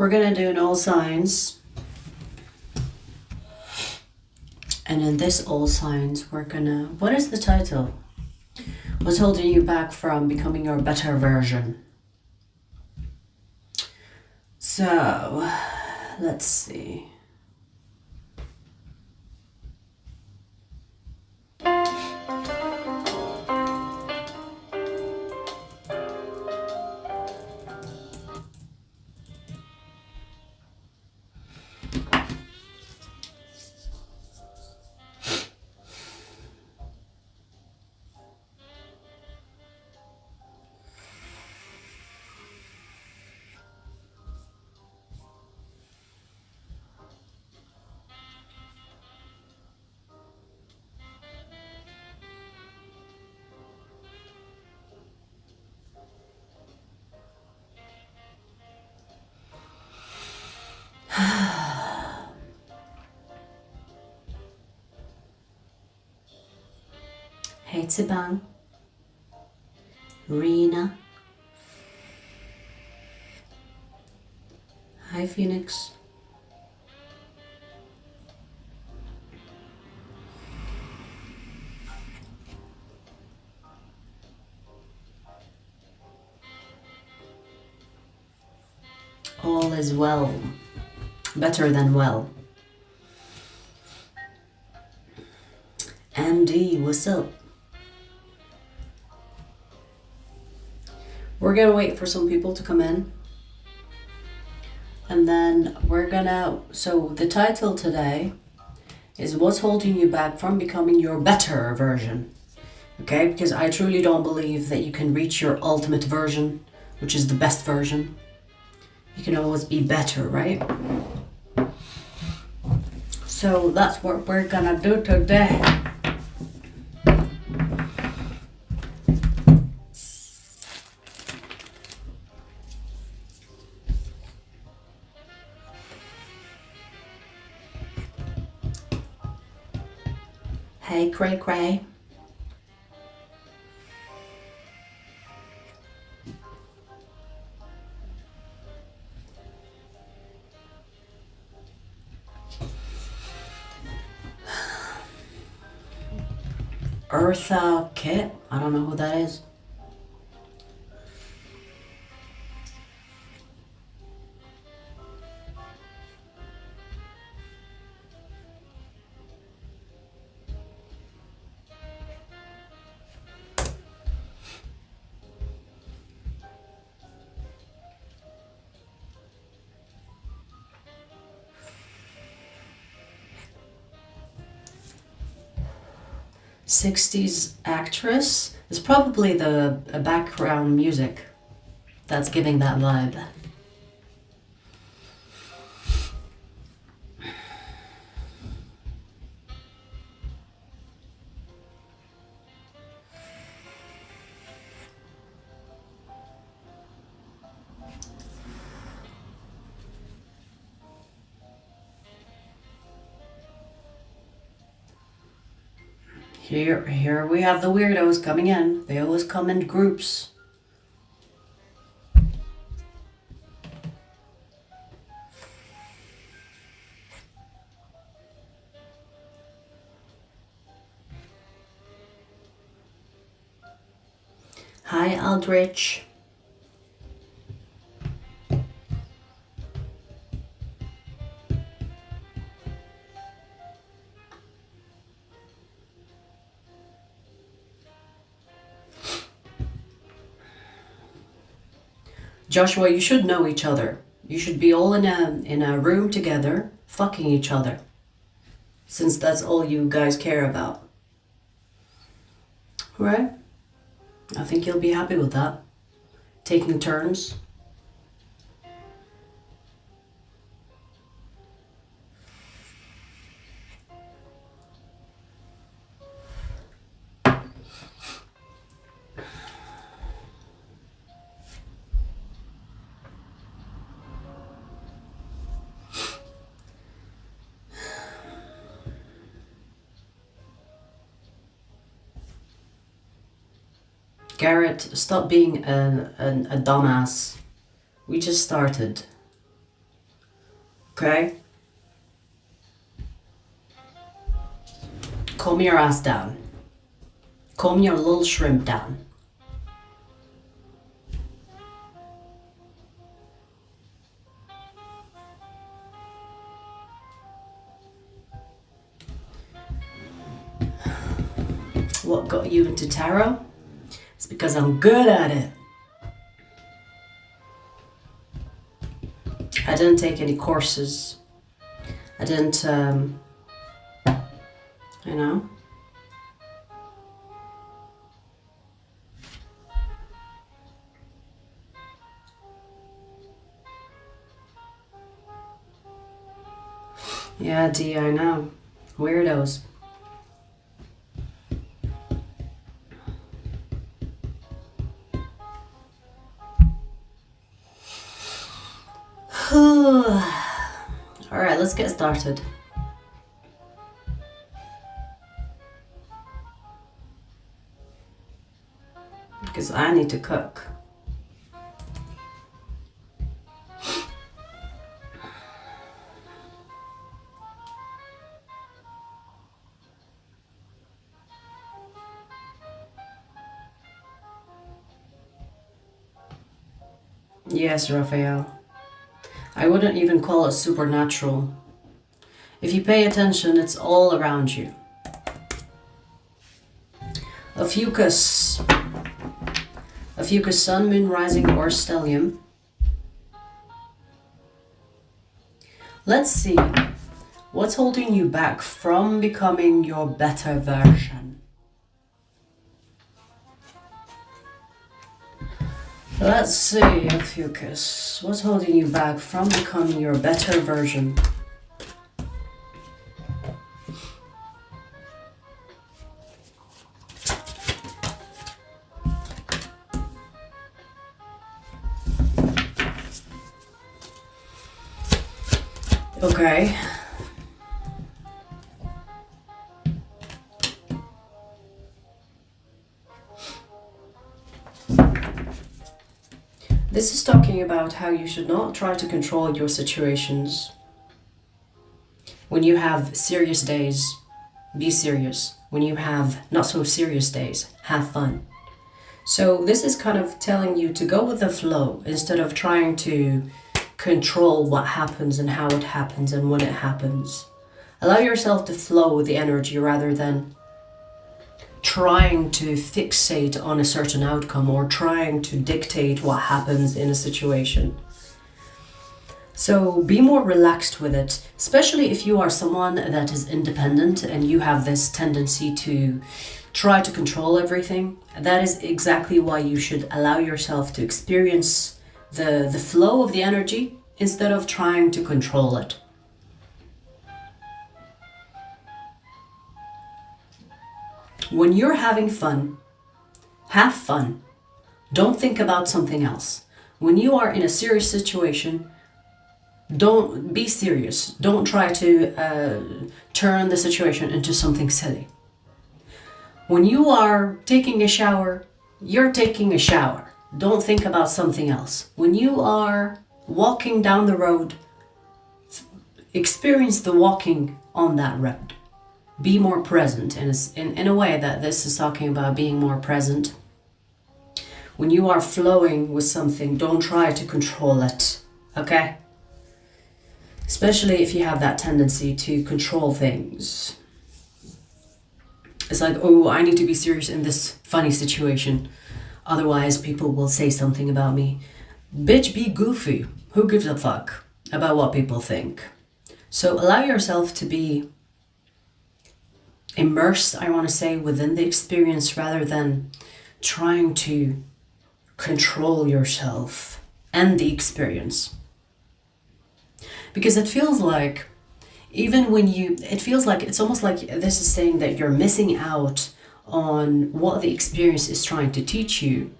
We're gonna do in all signs. And in this all signs, we're gonna... What is the title? What's holding you back from becoming your better version? So, let's see. Hey Tsibang, Rena, hi Phoenix. All is well, better than well. MD, what's up? We're gonna wait for some people to come in. And then we're gonna... So the title today is What's Holding You Back from Becoming Your Better Version. Okay, because I truly don't believe that you can reach your ultimate version, which is the best version. You can always be better, right? So that's what we're gonna do today. Hey, Cray Cray. Eartha Kit. I don't know who that is. '60s actress. It's probably the background music that's giving that vibe. Here we have the weirdos coming in. They always come in groups. Hi, Aldrich. Joshua, you should know each other. You should be all in a room together, fucking each other. Since that's all you guys care about. Right? I think you'll be happy with that. Taking turns. Garrett, stop being a dumbass. We just started. Okay? Calm your ass down. Calm your little shrimp down. What got you into tarot? It's because I'm good at it. I didn't take any courses. I didn't, you know. Yeah, D, I know. Weirdos. Alright, let's get started. Because I need to cook. Yes, Raphael. I wouldn't even call it supernatural. If you pay attention, it's all around you. Ophiuchus. Ophiuchus, Sun, Moon, Rising, or Stellium. Let's see. What's holding you back from becoming your better version? Let's see, Ophiuchus. What's holding you back from becoming your better version? Okay. This is talking about how you should not try to control your situations. When you have serious days, be serious. When you have not so serious days, have fun. So this is kind of telling you to go with the flow instead of trying to control what happens and how it happens and when it happens. Allow yourself to flow with the energy rather than trying to fixate on a certain outcome or trying to dictate what happens in a situation. So be more relaxed with it, especially if you are someone that is independent and you have this tendency to try to control everything. That is exactly why you should allow yourself to experience the flow of the energy instead of trying to control it. When you're having fun, have fun. Don't think about something else. When you are in a serious situation, don't be serious. Don't try to turn the situation into something silly. When you are taking a shower, you're taking a shower. Don't think about something else. When you are walking down the road, experience the walking on that road. Be more present in a way that this is talking about being more present. When you are flowing with something, don't try to control it, okay? Especially if you have that tendency to control things. It's like, oh, I need to be serious in this funny situation. Otherwise, people will say something about me. Bitch, be goofy. Who gives a fuck about what people think? So allow yourself to be immersed, I want to say, within the experience rather than trying to control yourself and the experience. Because it feels like, it's almost like this is saying that you're missing out on what the experience is trying to teach you.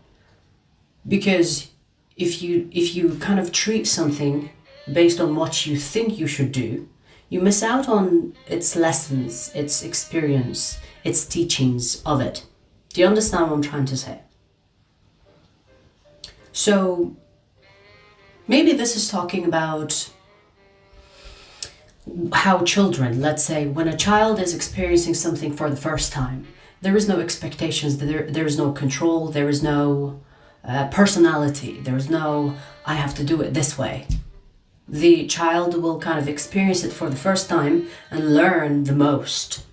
Because if you kind of treat something based on what you think you should do, you miss out on its lessons, its experience, its teachings of it. Do you understand what I'm trying to say? So maybe this is talking about how children, let's say, when a child is experiencing something for the first time, there is no expectations, there is no control, there is no personality, there is no, I have to do it this way. The child will kind of experience it for the first time and learn the most.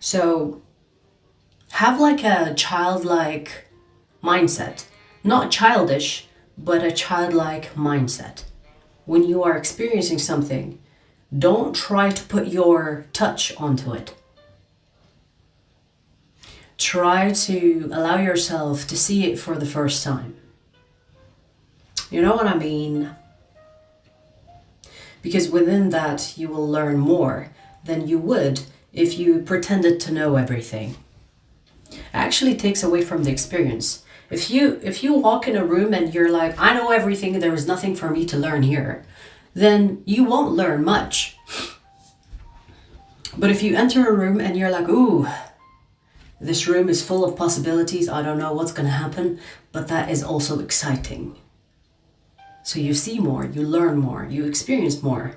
So have like a childlike mindset, not childish, but a childlike mindset. When you are experiencing something, don't try to put your touch onto it. Try to allow yourself to see it for the first time. You know what I mean? Because within that, you will learn more than you would if you pretended to know everything. It actually takes away from the experience. If you walk in a room and you're like, I know everything, there is nothing for me to learn here, then you won't learn much. But if you enter a room and you're like, ooh, this room is full of possibilities, I don't know what's going to happen, but that is also exciting. So you see more, you learn more, you experience more.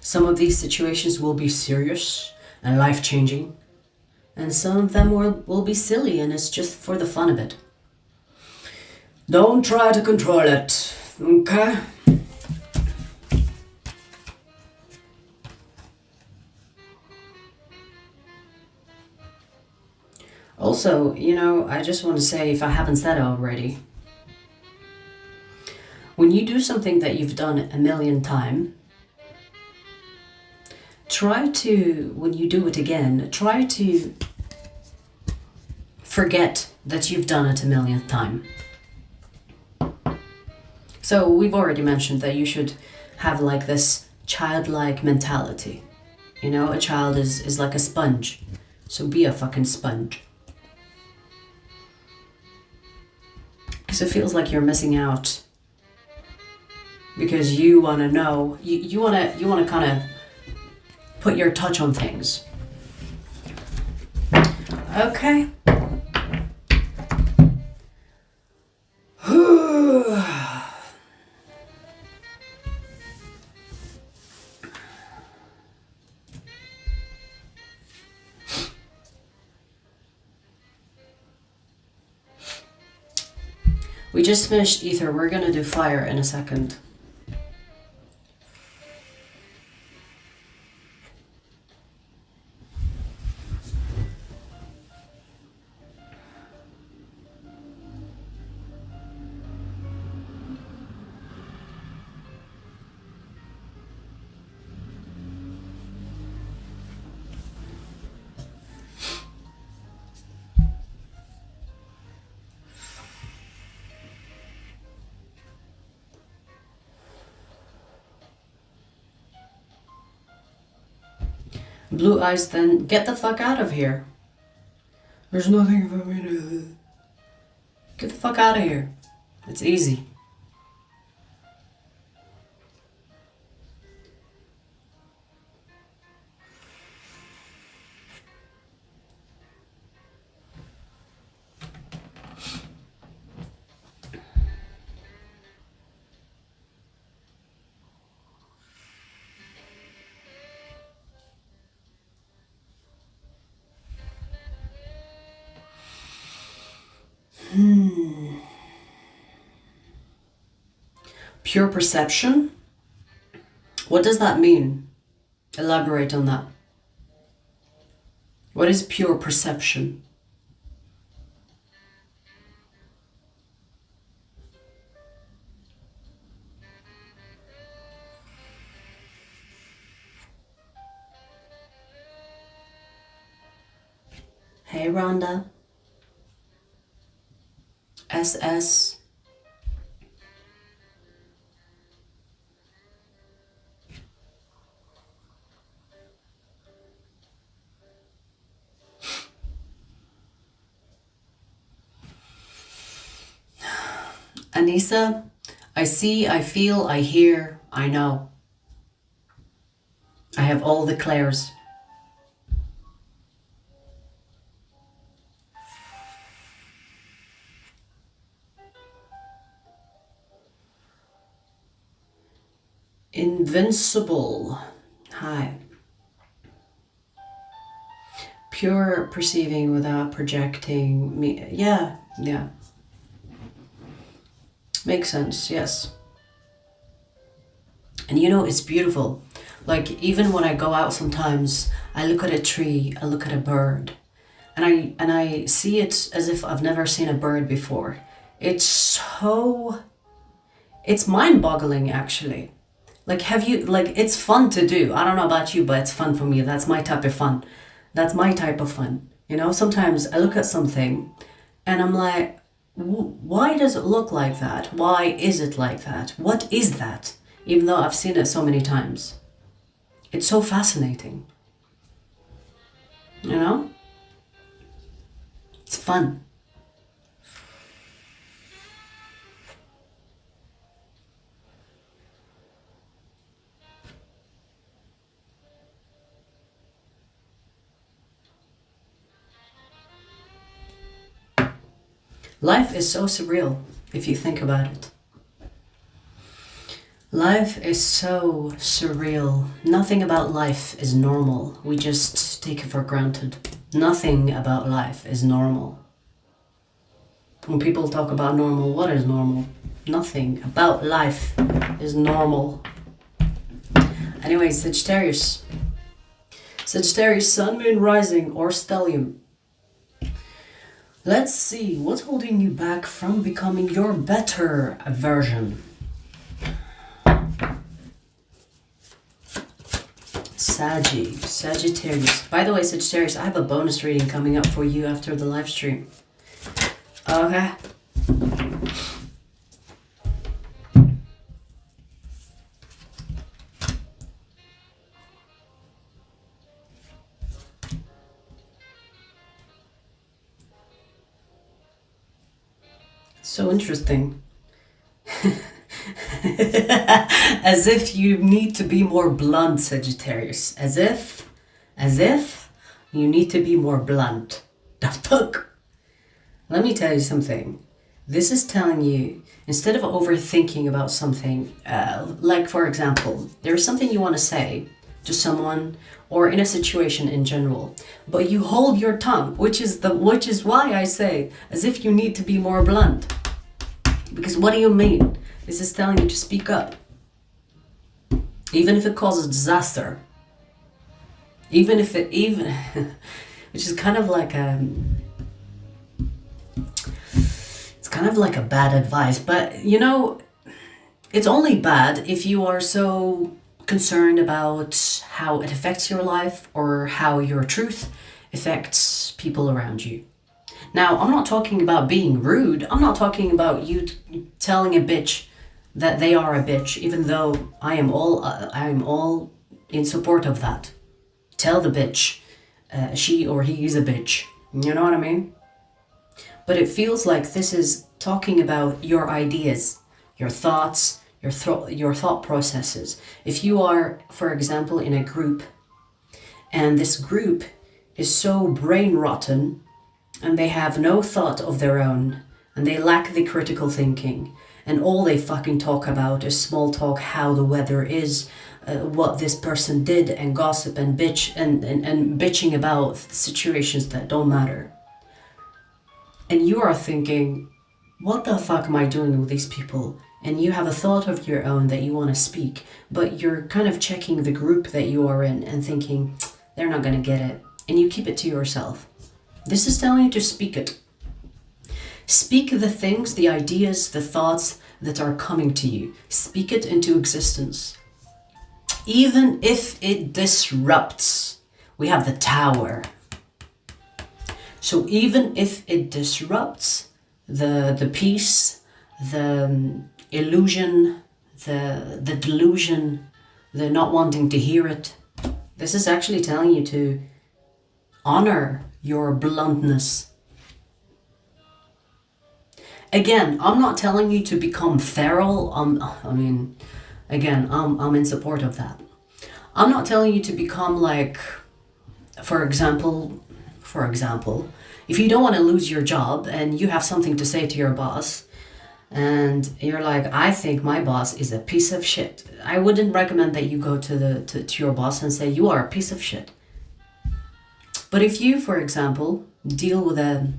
Some of these situations will be serious and life-changing, and some of them will be silly and it's just for the fun of it. Don't try to control it, okay? Also, you know, I just want to say, if I haven't said it already, when you do something that you've done a million times, try to, when you do it again, try to forget that you've done it a millionth time. So we've already mentioned that you should have like this childlike mentality. You know, a child is like a sponge. So be a fucking sponge. Because it feels like you're missing out. Because you want to know, you want to kind of put your touch on things. Okay. We just finished ether. We're gonna do fire in a second. Blue eyes, then get the fuck out of here. There's nothing for me to do. Get the fuck out of here. It's easy. Pure perception? What does that mean? Elaborate on that. What is pure perception? Hey Rhonda. SS. Anissa, I see, I feel, I hear, I know. I have all the clairs. Invincible. Hi. Pure perceiving without projecting me. Yeah. Makes sense, yes. And you know, it's beautiful. Like, even when I go out sometimes, I look at a tree, I look at a bird, and I see it as if I've never seen a bird before. It's mind-boggling, actually. Like, it's fun to do. I don't know about you, but it's fun for me. That's my type of fun. You know, sometimes I look at something and I'm like, why does it look like that? Why is it like that? What is that? Even though I've seen it so many times. It's so fascinating. You know? It's fun. Life is so surreal if you think about it. Life is so surreal. Nothing about life is normal. We just take it for granted. Nothing about life is normal. When people talk about normal, what is normal? Nothing about life is normal. Anyway, Sagittarius. Sagittarius, Sun, Moon, Rising, or Stellium. Let's see, what's holding you back from becoming your better version? Sagittarius. By the way, Sagittarius, I have a bonus reading coming up for you after the live stream. Okay. So interesting. As if you need to be more blunt, Sagittarius. As if you need to be more blunt. The fuck? Let me tell you something. This is telling you, instead of overthinking about something, like for example, there's something you want to say to someone or in a situation in general, but you hold your tongue, which is why I say, as if you need to be more blunt. Because what do you mean? This is telling you to speak up. Even if it causes disaster. Which is kind of like it's kind of like a bad advice, but you know, it's only bad if you are so concerned about how it affects your life or how your truth affects people around you. Now, I'm not talking about being rude. I'm not talking about you telling a bitch that they are a bitch, even though I am all in support of that. Tell the bitch she or he is a bitch. You know what I mean? But it feels like this is talking about your ideas, your thoughts, your thought processes. If you are, for example, in a group, and this group is so brain rotten, and they have no thought of their own, and they lack the critical thinking, and all they fucking talk about is small talk, how the weather is, what this person did, and gossip and bitch and bitching about situations that don't matter. And you are thinking, what the fuck am I doing with these people? And you have a thought of your own that you want to speak, but you're kind of checking the group that you are in and thinking, they're not going to get it. And you keep it to yourself. This is telling you to speak it. Speak the things, the ideas, the thoughts that are coming to you. Speak it into existence. Even if it disrupts. We have the Tower. So even if it disrupts the peace, the illusion, the delusion, the not wanting to hear it, this is actually telling you to honor your bluntness. Again, I'm not telling you to become feral. I'm in support of that. I'm not telling you to become like, for example, if you don't want to lose your job and you have something to say to your boss, and you're like, I think my boss is a piece of shit, I wouldn't recommend that you go to your boss and say you are a piece of shit. But if you, for example, deal with a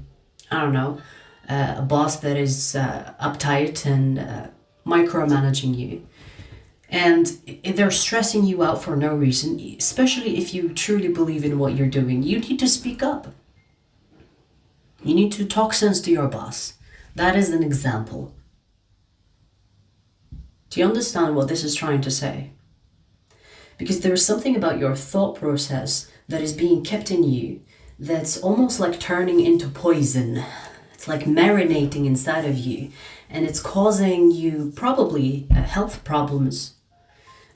boss that is uptight and micromanaging you, and they're stressing you out for no reason, especially if you truly believe in what you're doing, you need to speak up. You need to talk sense to your boss. That is an example. Do you understand what this is trying to say? Because there is something about your thought process that is being kept in you that's almost like turning into poison. It's like marinating inside of you, and it's causing you probably health problems.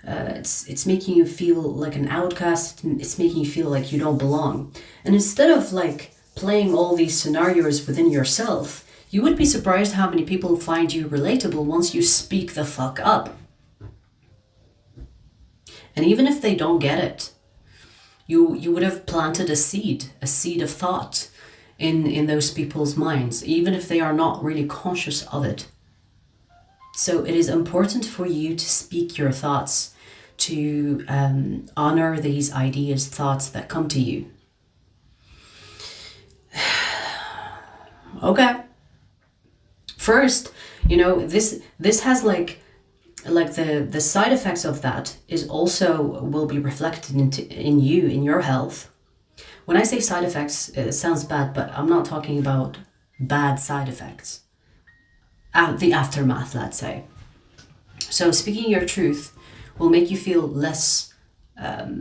It's making you feel like an outcast. It's making you feel like you don't belong. And instead of like playing all these scenarios within yourself, you would be surprised how many people find you relatable once you speak the fuck up. And even if they don't get it, you would have planted a seed of thought in those people's minds, even if they are not really conscious of it. So it is important for you to speak your thoughts, to honor these ideas, thoughts that come to you. Okay. First, this has like the side effects of that is also will be reflected in you, in your health. When I say side effects, it sounds bad, but I'm not talking about bad side effects. The aftermath, let's say. So speaking your truth will make you feel less, how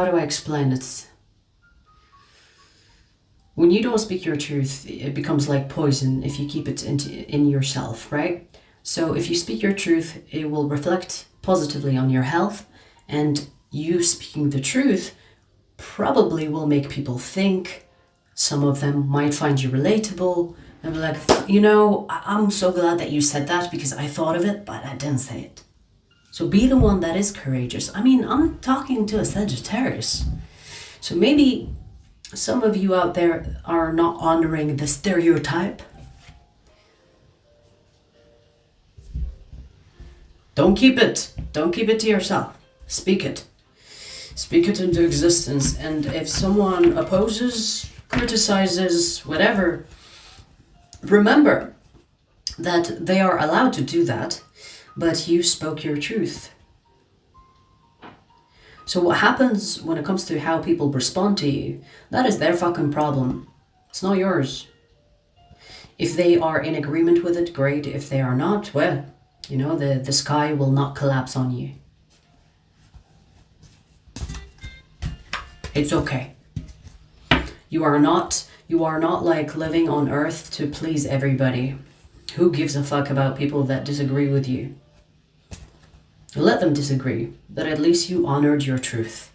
do I explain it? When you don't speak your truth, it becomes like poison if you keep it in yourself, right? So if you speak your truth, it will reflect positively on your health, and you speaking the truth probably will make people think. Some of them might find you relatable and be like, I'm so glad that you said that because I thought of it, but I didn't say it. So be the one that is courageous. I mean, I'm talking to a Sagittarius. So maybe some of you out there are not honoring the stereotype. Don't keep it. Don't keep it to yourself. Speak it. Speak it into existence. And if someone opposes, criticizes, whatever, remember that they are allowed to do that, but you spoke your truth. So what happens when it comes to how people respond to you, that is their fucking problem. It's not yours. If they are in agreement with it, great. If they are not, well, the sky will not collapse on you. It's okay. You are not like living on earth to please everybody. Who gives a fuck about people that disagree with you? Let them disagree, but at least you honored your truth.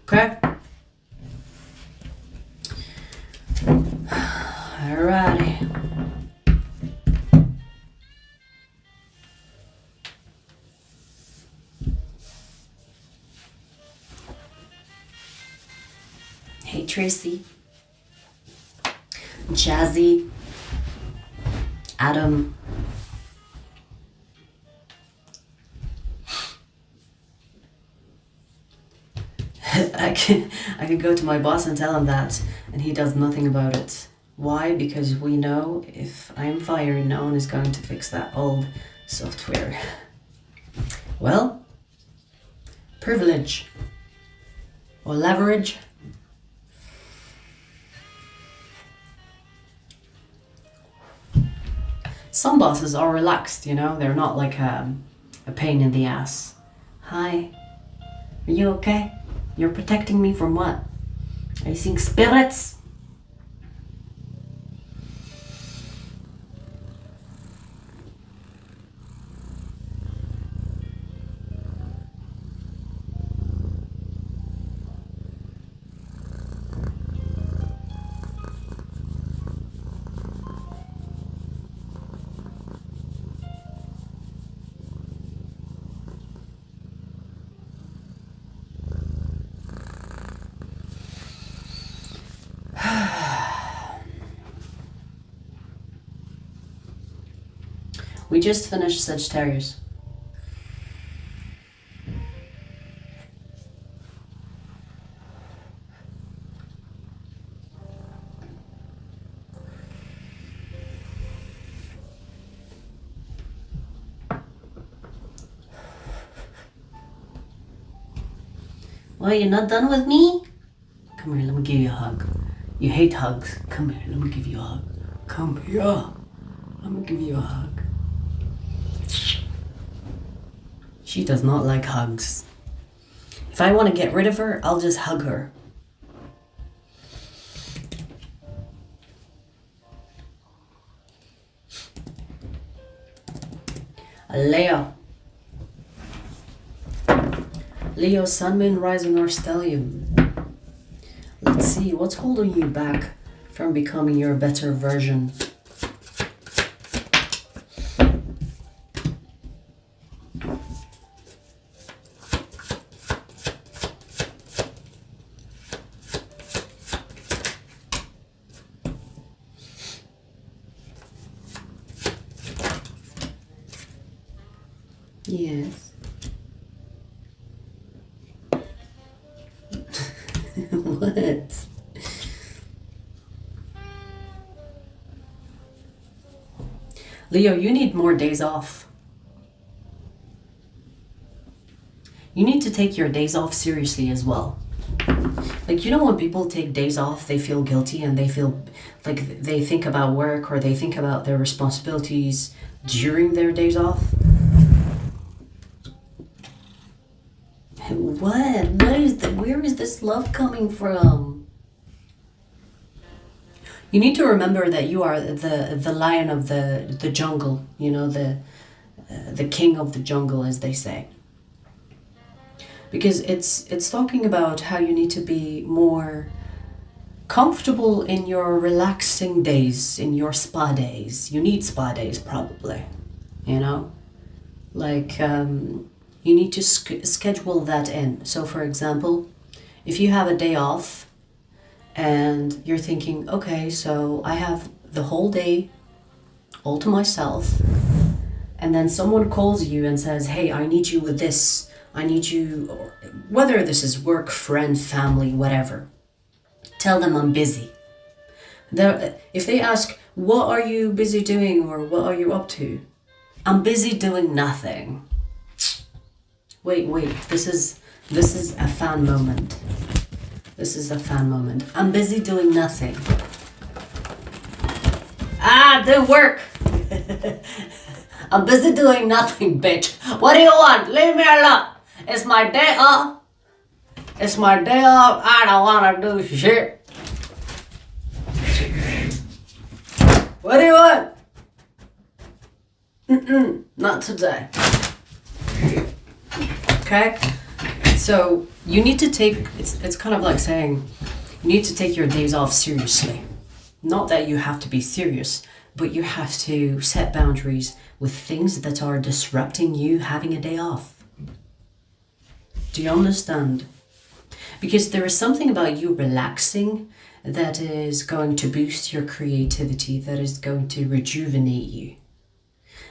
Okay? Alrighty. Hey Tracy, Jazzy, Adam, I can go to my boss and tell him that, and he does nothing about it. Why? Because we know if I'm fired, no one is going to fix that old software. Well, privilege or leverage. Some bosses are relaxed, they're not like a pain in the ass. Hi, are you okay? You're protecting me from what? Are you seeing spirits? We just finished Sagittarius. Well, you're not done with me? Come here, let me give you a hug. You hate hugs. Come here, let me give you a hug. Come here. Let me give you a hug. She does not like hugs. If I want to get rid of her, I'll just hug her. Leo. Leo, Sun, Moon, Rising, or Stellium. Let's see, what's holding you back from becoming your better version? Yes. What? Leo, you need more days off. You need to take your days off seriously as well. Like, you know, when people take days off, they feel guilty and they feel like they think about work or they think about their responsibilities during their days off. What? Where is this love coming from? You need to remember that you are the lion of the jungle, you know, the king of the jungle, as they say. Because it's talking about how you need to be more comfortable in your relaxing days, in your spa days. You need spa days probably, you know? Like, you need to schedule that in. So for example, if you have a day off and you're thinking, okay, so I have the whole day all to myself, and then someone calls you and says, hey, I need you with this, I need you, whether this is work, friend, family, whatever, tell them I'm busy. If they ask, what are you busy doing or what are you up to? I'm busy doing nothing. Wait, this is a fan moment. This is a fan moment. I'm busy doing nothing. Do work. I'm busy doing nothing, bitch. What do you want? Leave me alone. It's my day off. It's my day off. I don't want to do shit. What do you want? Not today. Okay? So you need to take, it's kind of like saying, you need to take your days off seriously. Not that you have to be serious, but you have to set boundaries with things that are disrupting you having a day off. Do you understand? Because there is something about you relaxing that is going to boost your creativity, that is going to rejuvenate you.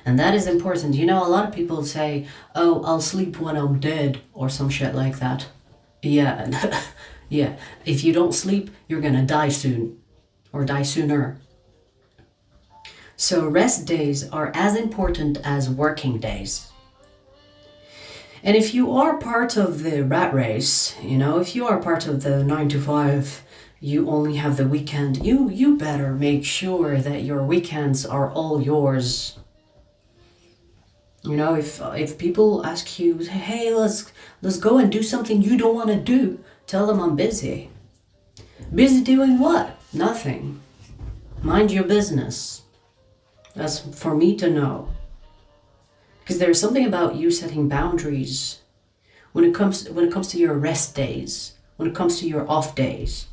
And that is important. You know, a lot of people say, oh, I'll sleep when I'm dead or some shit like that. Yeah, yeah. If you don't sleep, you're gonna die soon or die sooner. So rest days are as important as working days. And if you are part of the rat race, you know, if you are part of the 9 to 5, you only have the weekend, you better make sure that your weekends are all yours. You know, if people ask you, hey, let's go and do something you don't want to do, tell them I'm busy. Busy doing what? Nothing. Mind your business. That's for me to know. Because there's something about you setting boundaries when it comes to your rest days, when it comes to your off days.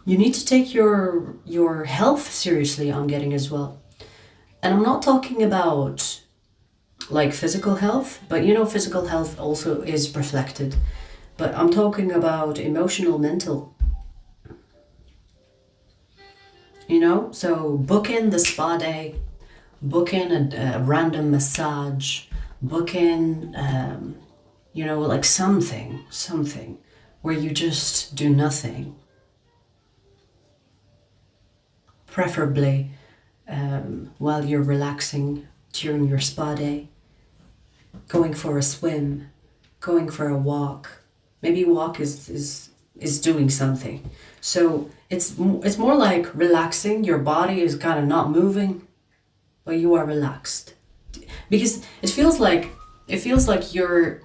You need to take your health seriously, I'm getting as well. And I'm not talking about like physical health, but you know, physical health also is reflected. But I'm talking about emotional, mental. you know? So book in the spa day, book in a random massage, book in, you know, like something where you just do nothing. Preferably while you're relaxing during your spa day, going for a swim, going for a walk. Maybe walk is doing something. So it's more like relaxing. Your body is kind of not moving, but you are relaxed, because it feels like your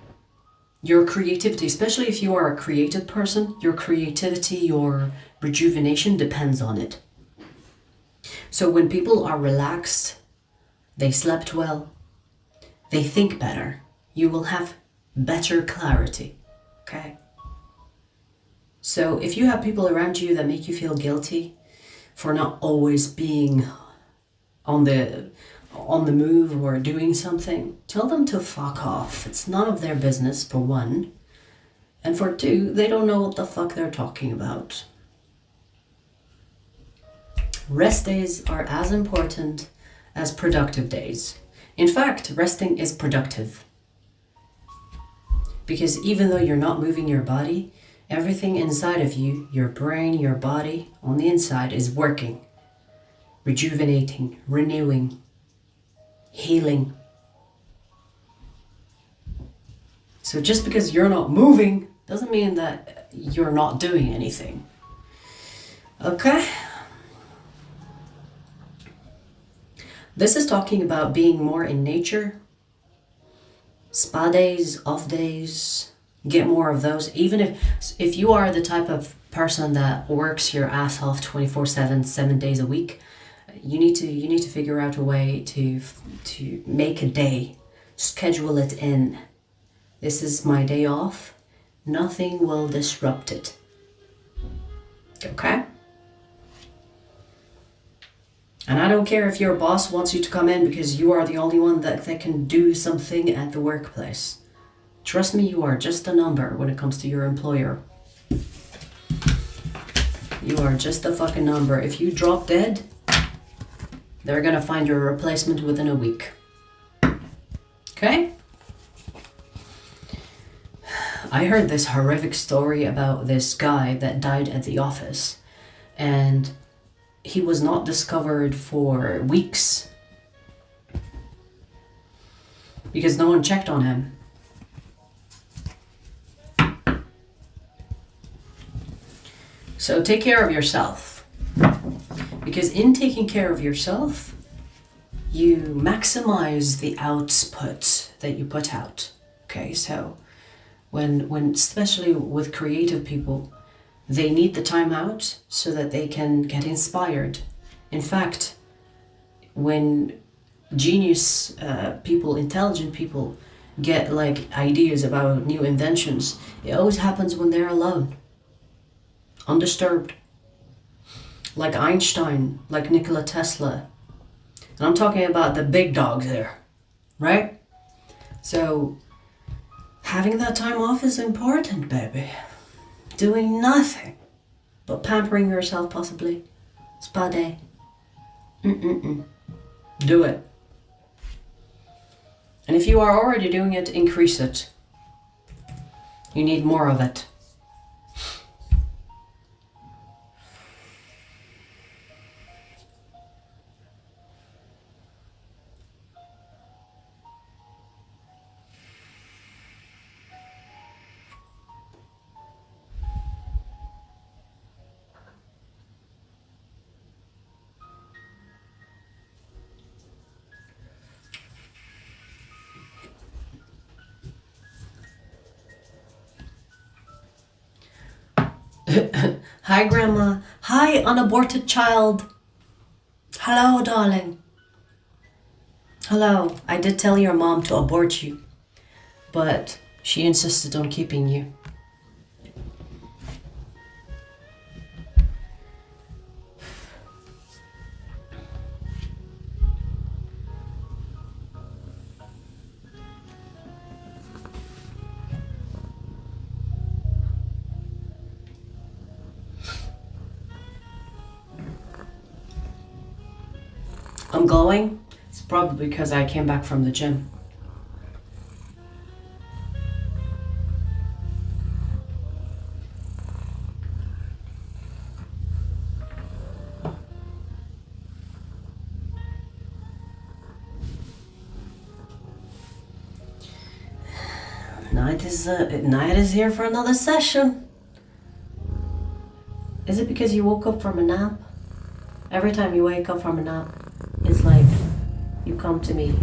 creativity, especially if you are a creative person, your creativity, your rejuvenation depends on it. So when people are relaxed, they slept well, they think better, you will have better clarity, okay? So if you have people around you that make you feel guilty for not always being on the move or doing something, tell them to fuck off. It's none of their business, for one. And for two, they don't know what the fuck they're talking about. Rest days are as important as productive days. In fact, resting is productive. Because even though you're not moving your body, everything inside of you, your brain, your body, on the inside is working, rejuvenating, renewing, healing. So just because you're not moving doesn't mean that you're not doing anything. Okay? This is talking about being more in nature. Spa days, off days, get more of those. Even if you are the type of person that works your ass off 24/7, 7 days a week, you need to figure out a way to make a day, schedule it in. This is my day off. Nothing will disrupt it. Okay? And I don't care if your boss wants you to come in because you are the only one that can do something at the workplace. Trust me, you are just a number when it comes to your employer. You are just a fucking number. If you drop dead, they're gonna find your replacement within a week. Okay? I heard this horrific story about this guy that died at the office, and he was not discovered for weeks because no one checked on him. So take care of yourself, because in taking care of yourself, you maximize the output that you put out. Okay, so when especially with creative people, they need the time out so that they can get inspired. In fact, when genius people, intelligent people get like ideas about new inventions, it always happens when they're alone, undisturbed. Like Einstein, like Nikola Tesla. And I'm talking about the big dogs there, right? So having that time off is important, baby. Doing nothing but pampering yourself, possibly. Spa day. Do it. And if you are already doing it, increase it. You need more of it. Hi, Grandma. Hi, unaborted child. Hello, darling. Hello. I did tell your mom to abort you, but she insisted on keeping you. I'm glowing. It's probably because I came back from the gym. Night is here for another session. Is it because you woke up from a nap? Every time you wake up from a nap, it's like you come to me.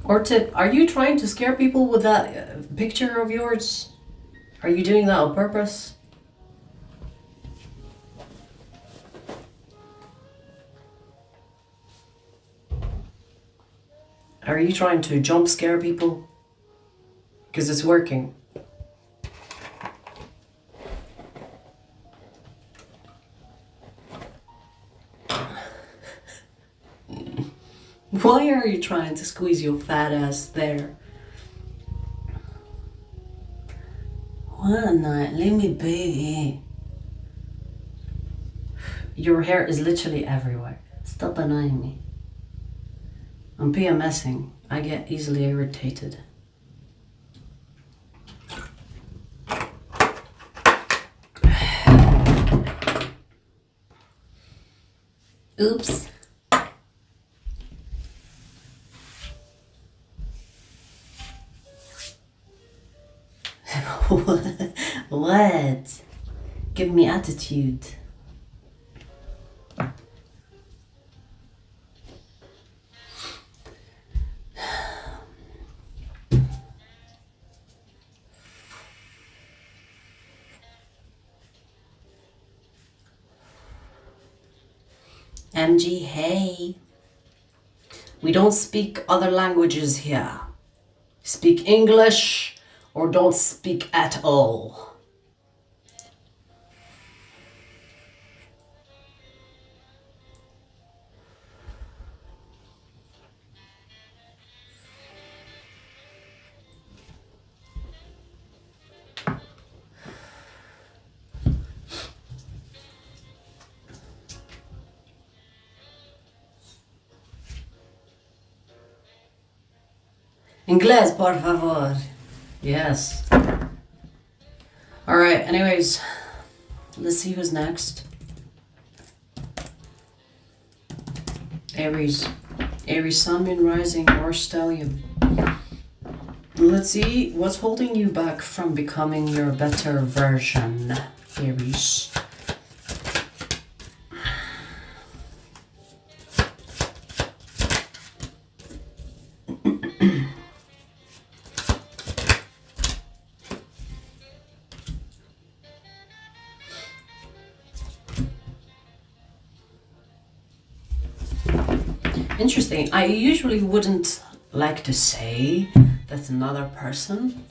Or tip, are you trying to scare people with that picture of yours? Are you doing that on purpose? Are you trying to jump scare people? Because it's working. Why are you trying to squeeze your fat ass there? What night? Let me be. Your hair is literally everywhere. Stop annoying me. I'm PMSing. I get easily irritated. Oops. What? Give me attitude. MG, hey. We don't speak other languages here. Speak English or don't speak at all. Inglés, por favor. Yes. Alright, anyways, let's see who's next. Aries. Aries, Sun, Moon, Rising, or Stellium. Let's see what's holding you back from becoming your better version, Aries. Interesting. I usually wouldn't like to say that another person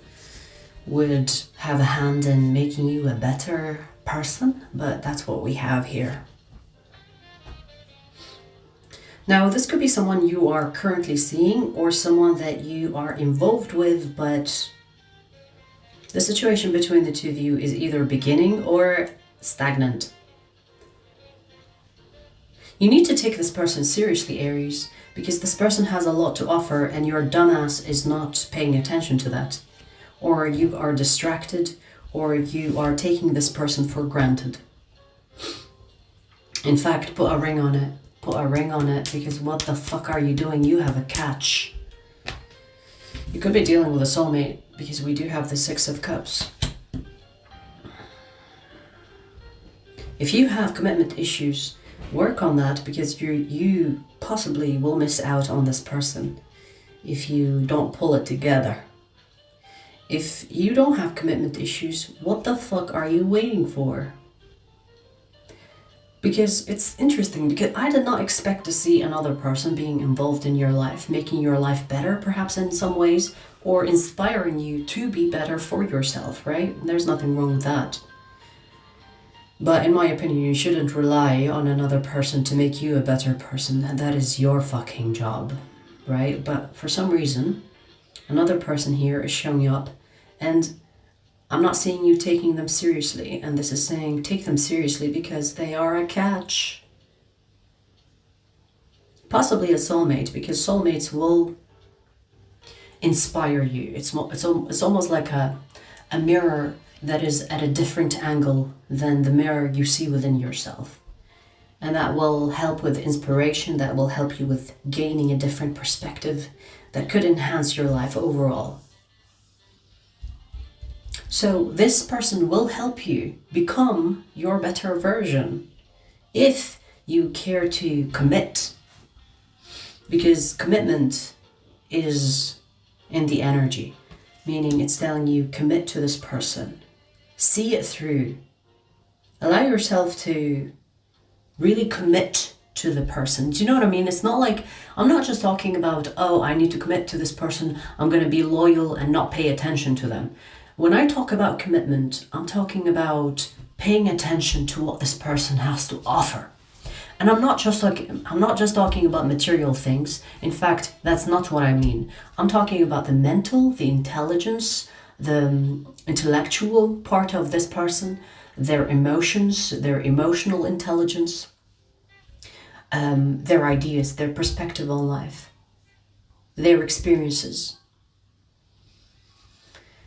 would have a hand in making you a better person, but that's what we have here. Now, this could be someone you are currently seeing or someone that you are involved with, but the situation between the two of you is either beginning or stagnant. You need to take this person seriously, Aries, because this person has a lot to offer and your dumbass is not paying attention to that. Or you are distracted, or you are taking this person for granted. In fact, put a ring on it. Put a ring on it, because what the fuck are you doing? You have a catch. You could be dealing with a soulmate, because we do have the Six of Cups. If you have commitment issues, work on that, because you possibly will miss out on this person if you don't pull it together. If you don't have commitment issues, what the fuck are you waiting for? Because it's interesting, because I did not expect to see another person being involved in your life, making your life better perhaps in some ways, or inspiring you to be better for yourself, right? There's nothing wrong with that. But in my opinion, you shouldn't rely on another person to make you a better person. That is your fucking job, right? But for some reason, another person here is showing up, and I'm not seeing you taking them seriously. And this is saying take them seriously because they are a catch. Possibly a soulmate, because soulmates will inspire you. It's almost like a mirror that is at a different angle than the mirror you see within yourself. And that will help with inspiration, that will help you with gaining a different perspective that could enhance your life overall. So this person will help you become your better version if you care to commit. Because commitment is in the energy, meaning it's telling you commit to this person. See it through. Allow yourself to really commit to the person. Do you know what I mean? It's not like, I'm not just talking about, oh, I need to commit to this person, I'm going to be loyal and not pay attention to them. When I talk about commitment, I'm talking about paying attention to what this person has to offer. And I'm not just talking about material things. In fact, that's not what I mean. I'm talking about the mental, the intelligence, the intellectual part of this person, their emotions, their emotional intelligence, their ideas, their perspective on life, their experiences.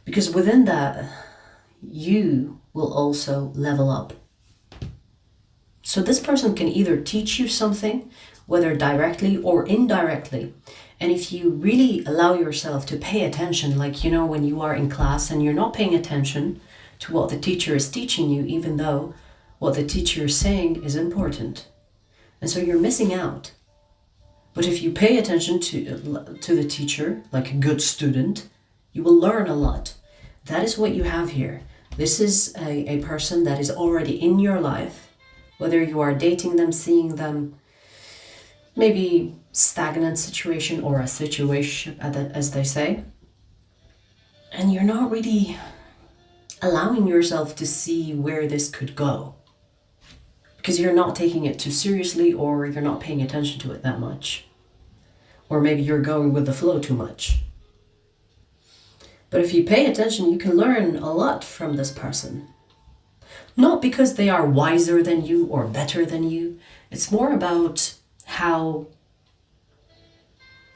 Because within that, you will also level up. So this person can either teach you something, whether directly or indirectly. And if you really allow yourself to pay attention, like, you know, when you are in class and you're not paying attention to what the teacher is teaching you, even though what the teacher is saying is important. And so you're missing out. But if you pay attention to the teacher, like a good student, you will learn a lot. That is what you have here. This is a person that is already in your life, whether you are dating them, seeing them, maybe stagnant situation or a situation, as they say. And you're not really allowing yourself to see where this could go. Because you're not taking it too seriously, or you're not paying attention to it that much. Or maybe you're going with the flow too much. But if you pay attention, you can learn a lot from this person. Not because they are wiser than you or better than you. It's more about how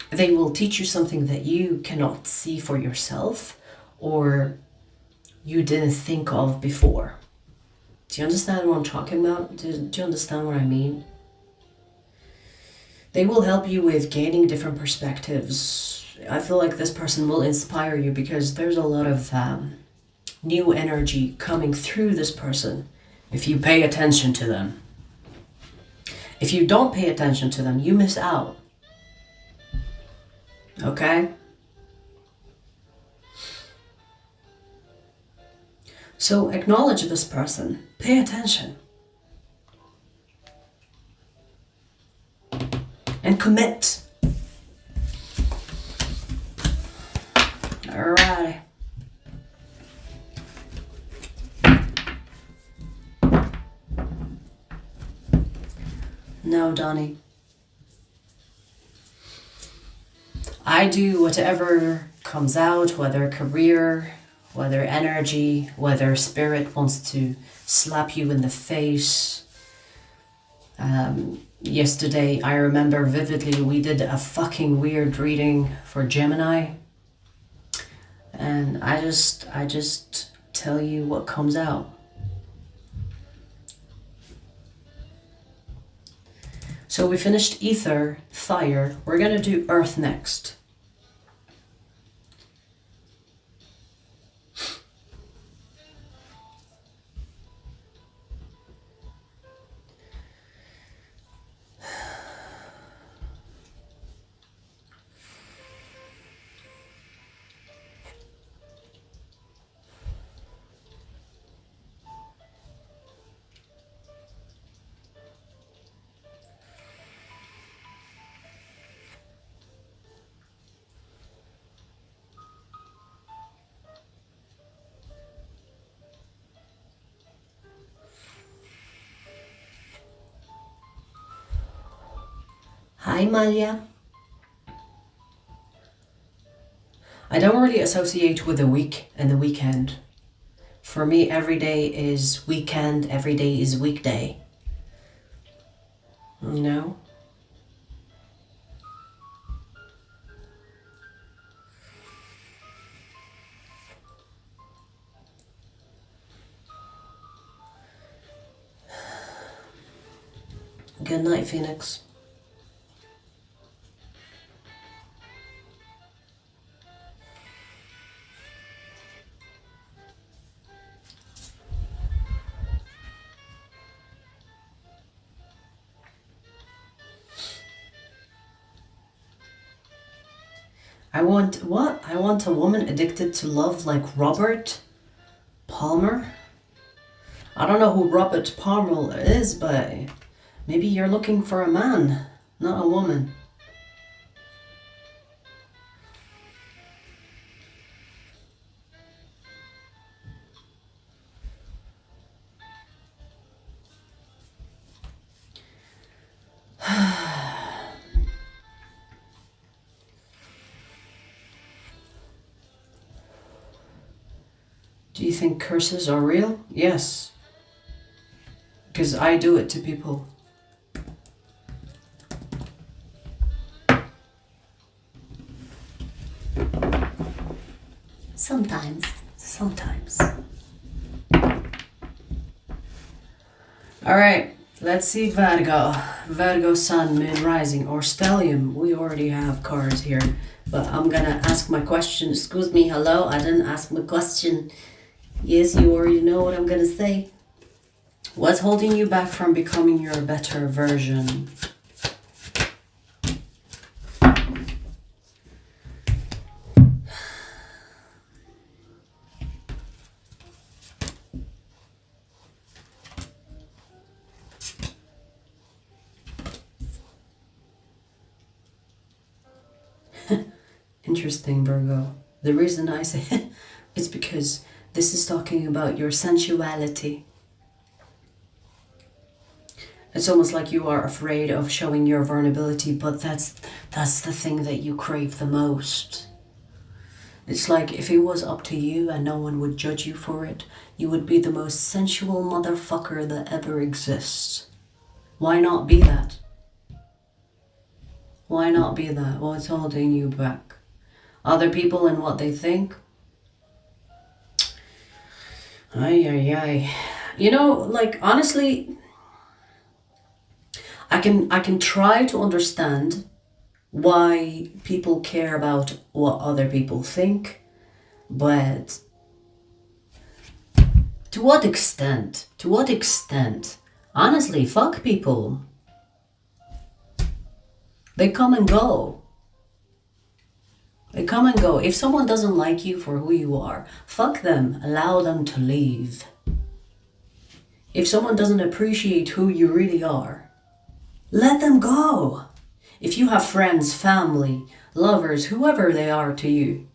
they will teach you something that you cannot see for yourself or you didn't think of before. Do you understand what I'm talking about? Do you understand what I mean? They will help you with gaining different perspectives. I feel like this person will inspire you because there's a lot of new energy coming through this person if you pay attention to them. If you don't pay attention to them, you miss out. Okay? So acknowledge this person. Pay attention. And commit. Alrighty. No, Donnie. I do whatever comes out, whether career, whether energy, whether spirit wants to slap you in the face. Yesterday, I remember vividly, we did a fucking weird reading for Gemini. And I just tell you what comes out. So we finished ether, fire. We're going to do earth next. Hi, Malia. I don't really associate with the week and the weekend. For me, every day is weekend, every day is weekday. You know? Good night, Phoenix. I want what? I want a woman addicted to love like Robert Palmer. I don't know who Robert Palmer is, but maybe you're looking for a man, not a woman. Do you think curses are real? Yes. Because I do it to people. Sometimes. Alright, let's see Virgo. Virgo, Sun, Moon, Rising, or Stellium. We already have cards here. But I'm gonna ask my question. Excuse me, hello? I didn't ask my question. Yes, you already know what I'm gonna say. What's holding you back from becoming your better version? Interesting, Virgo. The reason I say it's because this is talking about your sensuality. It's almost like you are afraid of showing your vulnerability, but that's the thing that you crave the most. It's like if it was up to you and no one would judge you for it, you would be the most sensual motherfucker that ever exists. Why not be that? Why not be that? What's holding you back? Other people and what they think? Ay. You know, like, honestly, I can try to understand why people care about what other people think, but to what extent? To what extent? Honestly, fuck people. They come and go. They come and go. If someone doesn't like you for who you are, fuck them. Allow them to leave. If someone doesn't appreciate who you really are, let them go. If you have friends, family, lovers, whoever they are to you,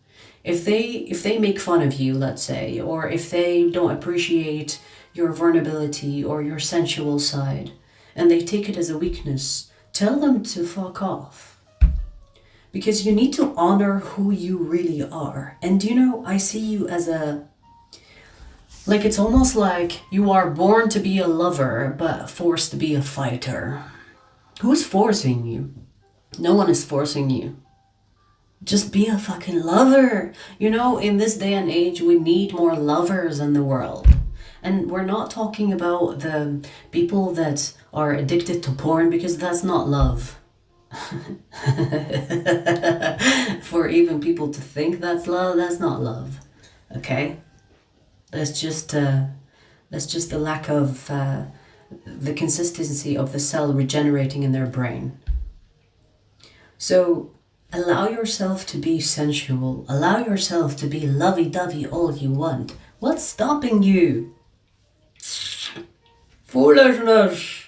if they make fun of you, let's say, or if they don't appreciate your vulnerability or your sensual side, and they take it as a weakness, tell them to fuck off. Because you need to honor who you really are. And you know, I see you as like it's almost like you are born to be a lover, but forced to be a fighter. Who's forcing you? No one is forcing you. Just be a fucking lover. You know, in this day and age, we need more lovers in the world. And we're not talking about the people that are addicted to porn, because that's not love. For even people to think that's love, that's not love. Okay? That's just the lack of the consistency of the cell regenerating in their brain. So allow yourself to be sensual. Allow yourself to be lovey-dovey all you want. What's stopping you? Foolishness.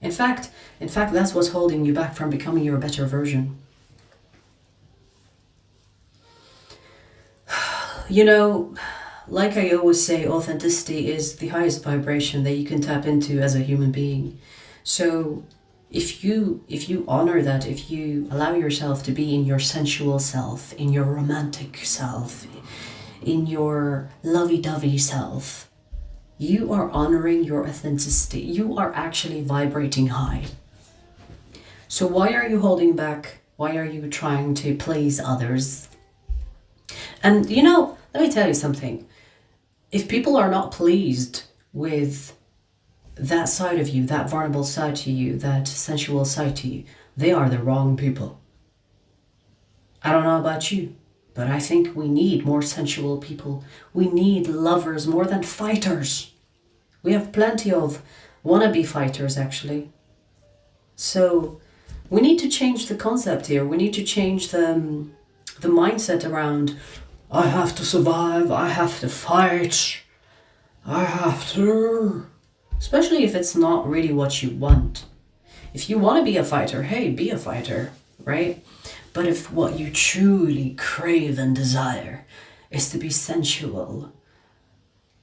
In fact, that's what's holding you back from becoming your better version. You know, like I always say, authenticity is the highest vibration that you can tap into as a human being. So if you honor that, if you allow yourself to be in your sensual self, in your romantic self, in your lovey-dovey self, you are honoring your authenticity. You are actually vibrating high. So why are you holding back? Why are you trying to please others? And you know, let me tell you something. If people are not pleased with that side of you, that vulnerable side to you, that sensual side to you, they are the wrong people. I don't know about you, but I think we need more sensual people. We need lovers more than fighters. We have plenty of wannabe fighters, actually. So we need to change the concept here. We need to change the mindset around, I have to survive, I have to fight, I have to... Especially if it's not really what you want. If you want to be a fighter, hey, be a fighter, right? But if what you truly crave and desire is to be sensual,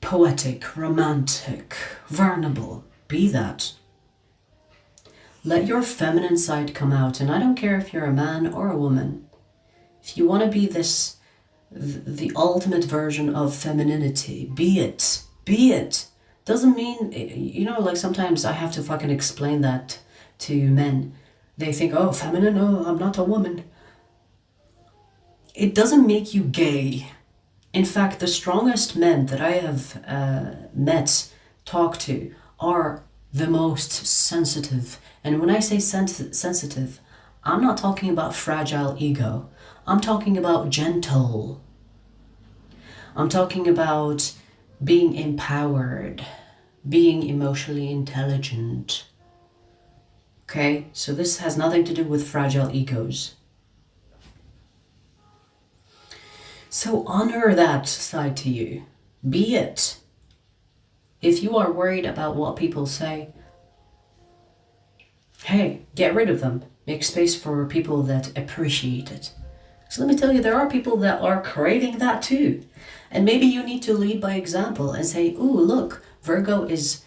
poetic, romantic, vulnerable, be that. Let your feminine side come out. And I don't care if you're a man or a woman. If you want to be this, the ultimate version of femininity, be it. Be it. Doesn't mean, you know, like sometimes I have to fucking explain that to men. They think, oh, feminine, oh, I'm not a woman. It doesn't make you gay. In fact, the strongest men that I have met, talked to, are the most sensitive. And when I say sensitive, I'm not talking about fragile ego. I'm talking about gentle. I'm talking about being empowered, being emotionally intelligent. Okay, so this has nothing to do with fragile egos. So honor that side to you. Be it. If you are worried about what people say, hey, get rid of them. Make space for people that appreciate it. So let me tell you, there are people that are craving that too. And maybe you need to lead by example and say, ooh, look, Virgo is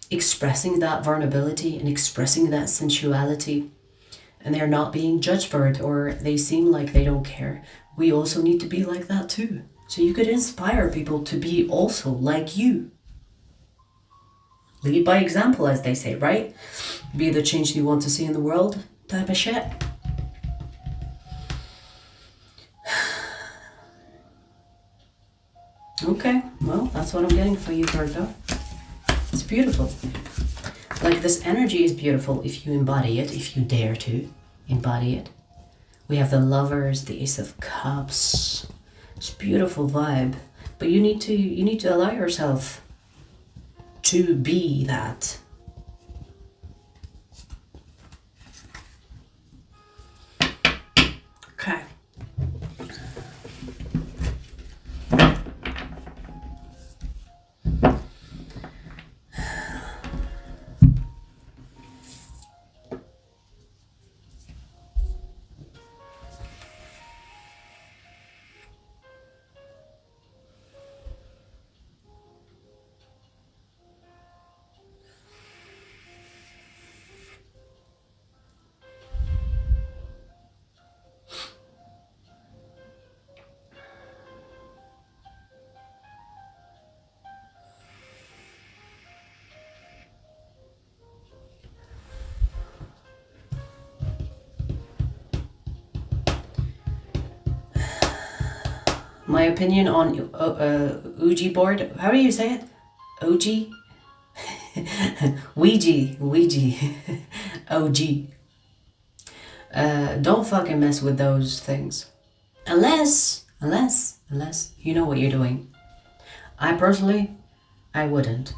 expressing that vulnerability and expressing that sensuality. And they're not being judged for it, or they seem like they don't care. We also need to be like that too. So you could inspire people to be also like you. Lead by example, as they say, right? Be the change you want to see in the world type of shit. Okay, well, that's what I'm getting for you, Virgo. It's beautiful. Like, this energy is beautiful if you embody it, if you dare to embody it. We have the Lovers, the Ace of Cups. It's a beautiful vibe. But you need to allow yourself to be that. Okay. My opinion on Ouija board. How do you say it? Ouija? Ouija. OG. Don't fucking mess with those things. Unless you know what you're doing. I personally, I wouldn't.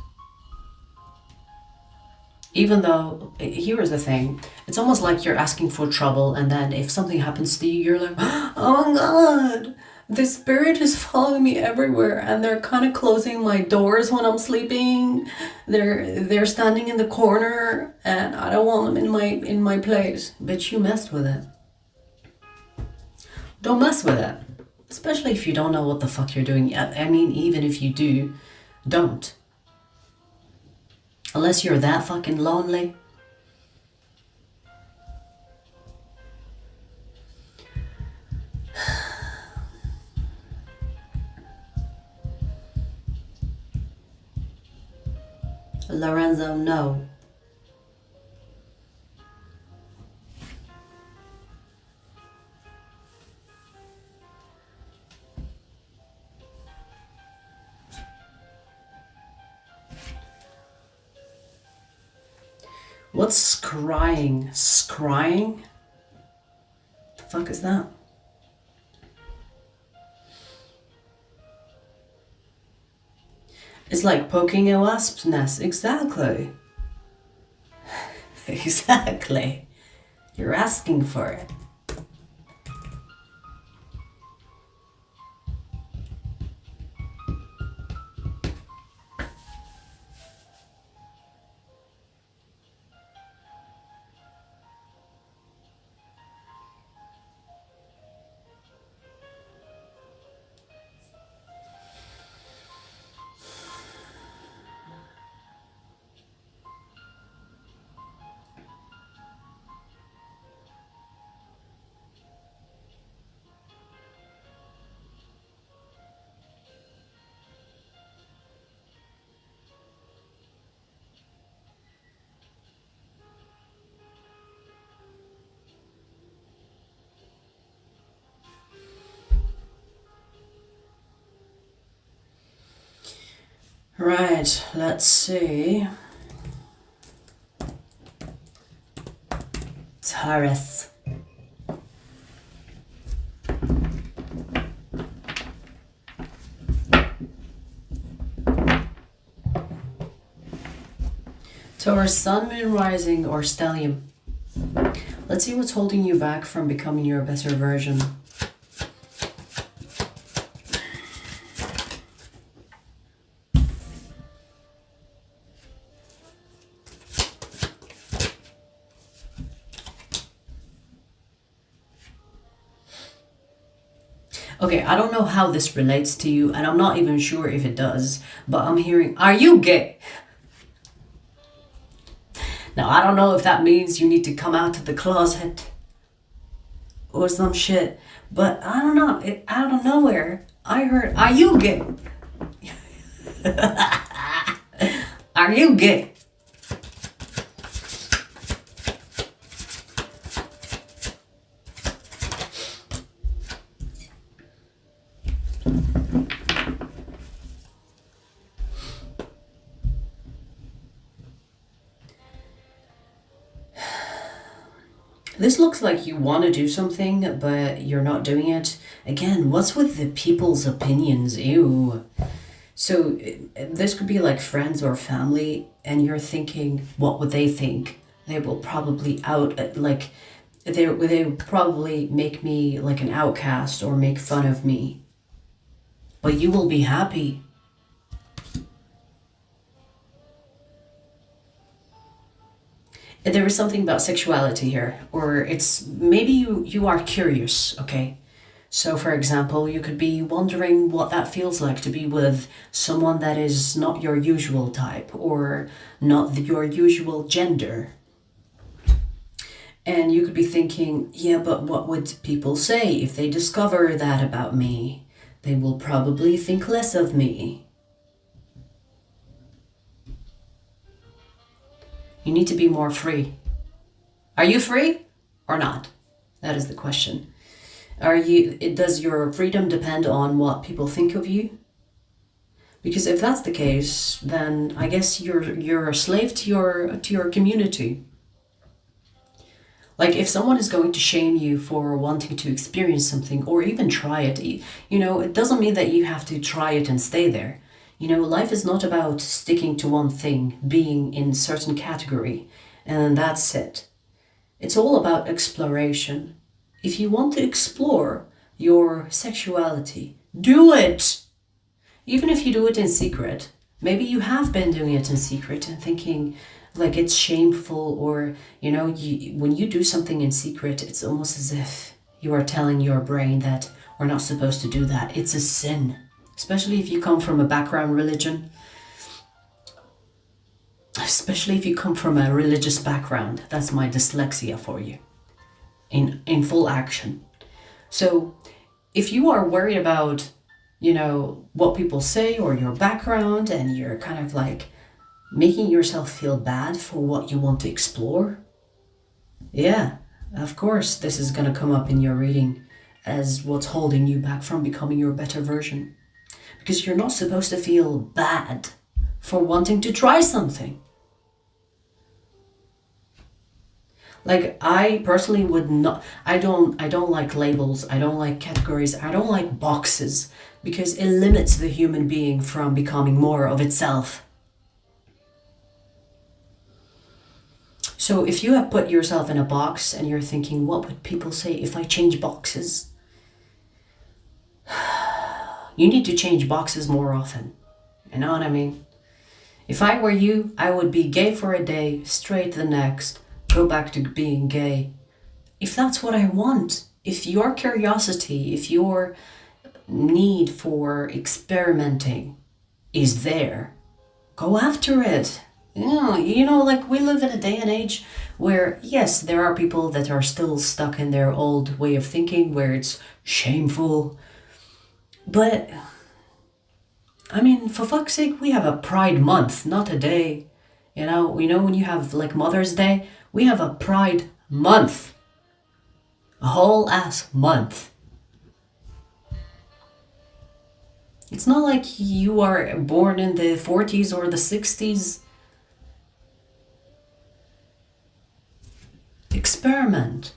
Even though, here is the thing, it's almost like you're asking for trouble, and then if something happens to you, you're like, oh my god, the spirit is following me everywhere, and they're kind of closing my doors when I'm sleeping. They're standing in the corner, and I don't want them in my place. But you messed with it. Don't mess with it. Especially if you don't know what the fuck you're doing. I mean, even if you do, don't. Unless you're that fucking lonely. Lorenzo, no. What's scrying? Scrying? The fuck is that? It's like poking a wasp's nest. Exactly. Exactly. You're asking for it. Right, let's see. Taurus. Taurus, sun, moon, rising, or stellium. Let's see what's holding you back from becoming your better version. Okay, I don't know how this relates to you, and I'm not even sure if it does, but I'm hearing, are you gay? Now, I don't know if that means you need to come out of the closet or some shit, but I don't know, out of nowhere, I heard, are you gay? Are you gay? This looks like you want to do something, but you're not doing it. Again, what's with the people's opinions? Ew. So this could be like friends or family, and you're thinking, what would they think? They will probably they probably make me like an outcast or make fun of me. But you will be happy. There is something about sexuality here, or it's maybe you are curious, okay? So for example, you could be wondering what that feels like to be with someone that is not your usual type or not your usual gender. And you could be thinking, yeah, but what would people say if they discover that about me? They will probably think less of me. You need to be more free. Are you free or not? That is the question. Does your freedom depend on what people think of you? Because if that's the case, then I guess you're a slave to your community. Like if someone is going to shame you for wanting to experience something or even try it, it doesn't mean that you have to try it and stay there. Life is not about sticking to one thing, being in a certain category, and that's it. It's all about exploration. If you want to explore your sexuality, do it! Even if you do it in secret. Maybe you have been doing it in secret and thinking like it's shameful, or, when you do something in secret, it's almost as if you are telling your brain that we're not supposed to do that. It's a sin. Especially if you come from a background religion. Especially if you come from a religious background. That's my dyslexia for you. In full action. So if you are worried about, what people say or your background, and you're kind of like Making yourself feel bad for what you want to explore? Yeah, of course, this is going to come up in your reading as what's holding you back from becoming your better version. Because you're not supposed to feel bad for wanting to try something. Like, I personally would not, I don't like labels, I don't like categories, I don't like boxes, because it limits the human being from becoming more of itself. So if you have put yourself in a box and you're thinking, what would people say if I change boxes? You need to change boxes more often. You know what I mean? If I were you, I would be gay for a day, straight the next, go back to being gay. If that's what I want, if your curiosity, if your need for experimenting is there, go after it. You know, like, we live in a day and age where, yes, there are people that are still stuck in their old way of thinking where it's shameful. But, I mean, for fuck's sake, we have a Pride Month, not a day. You know, when you have, like, Mother's Day, we have a Pride Month. A whole ass month. It's not like you are born in the 40s or the 60s. Experiment.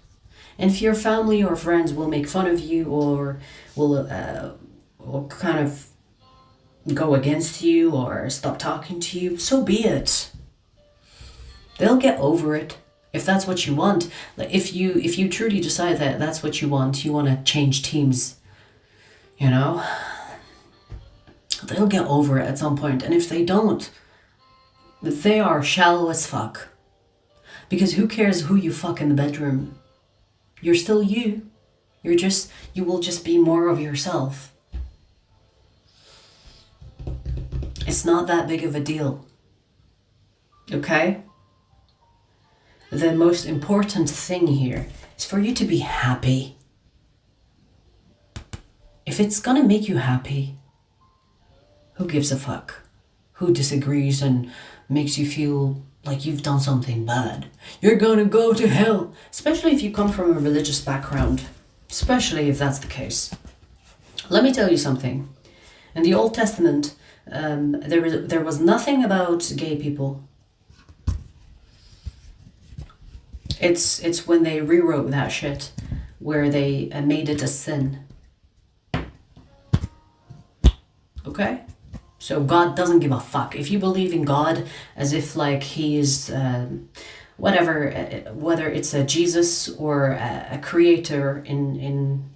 And if your family or friends will make fun of you or will kind of go against you or stop talking to you, so be it. They'll get over it. If that's what you want, like, if you truly decide that that's what you want to change teams, you know, they'll get over it at some point. And if they don't, they are shallow as fuck. Because who cares who you fuck in the bedroom? You're still you. You will just be more of yourself. It's not that big of a deal. Okay? The most important thing here is for you to be happy. If it's gonna make you happy, who gives a fuck? Who disagrees and makes you feel like you've done something bad? You're gonna go to hell. Especially if you come from a religious background. Especially if that's the case. Let me tell you something. In the Old Testament, there was nothing about gay people. It's when they rewrote that shit where they made it a sin. Okay? So God doesn't give a fuck. If you believe in God as if like he is whatever, whether it's a Jesus or a creator in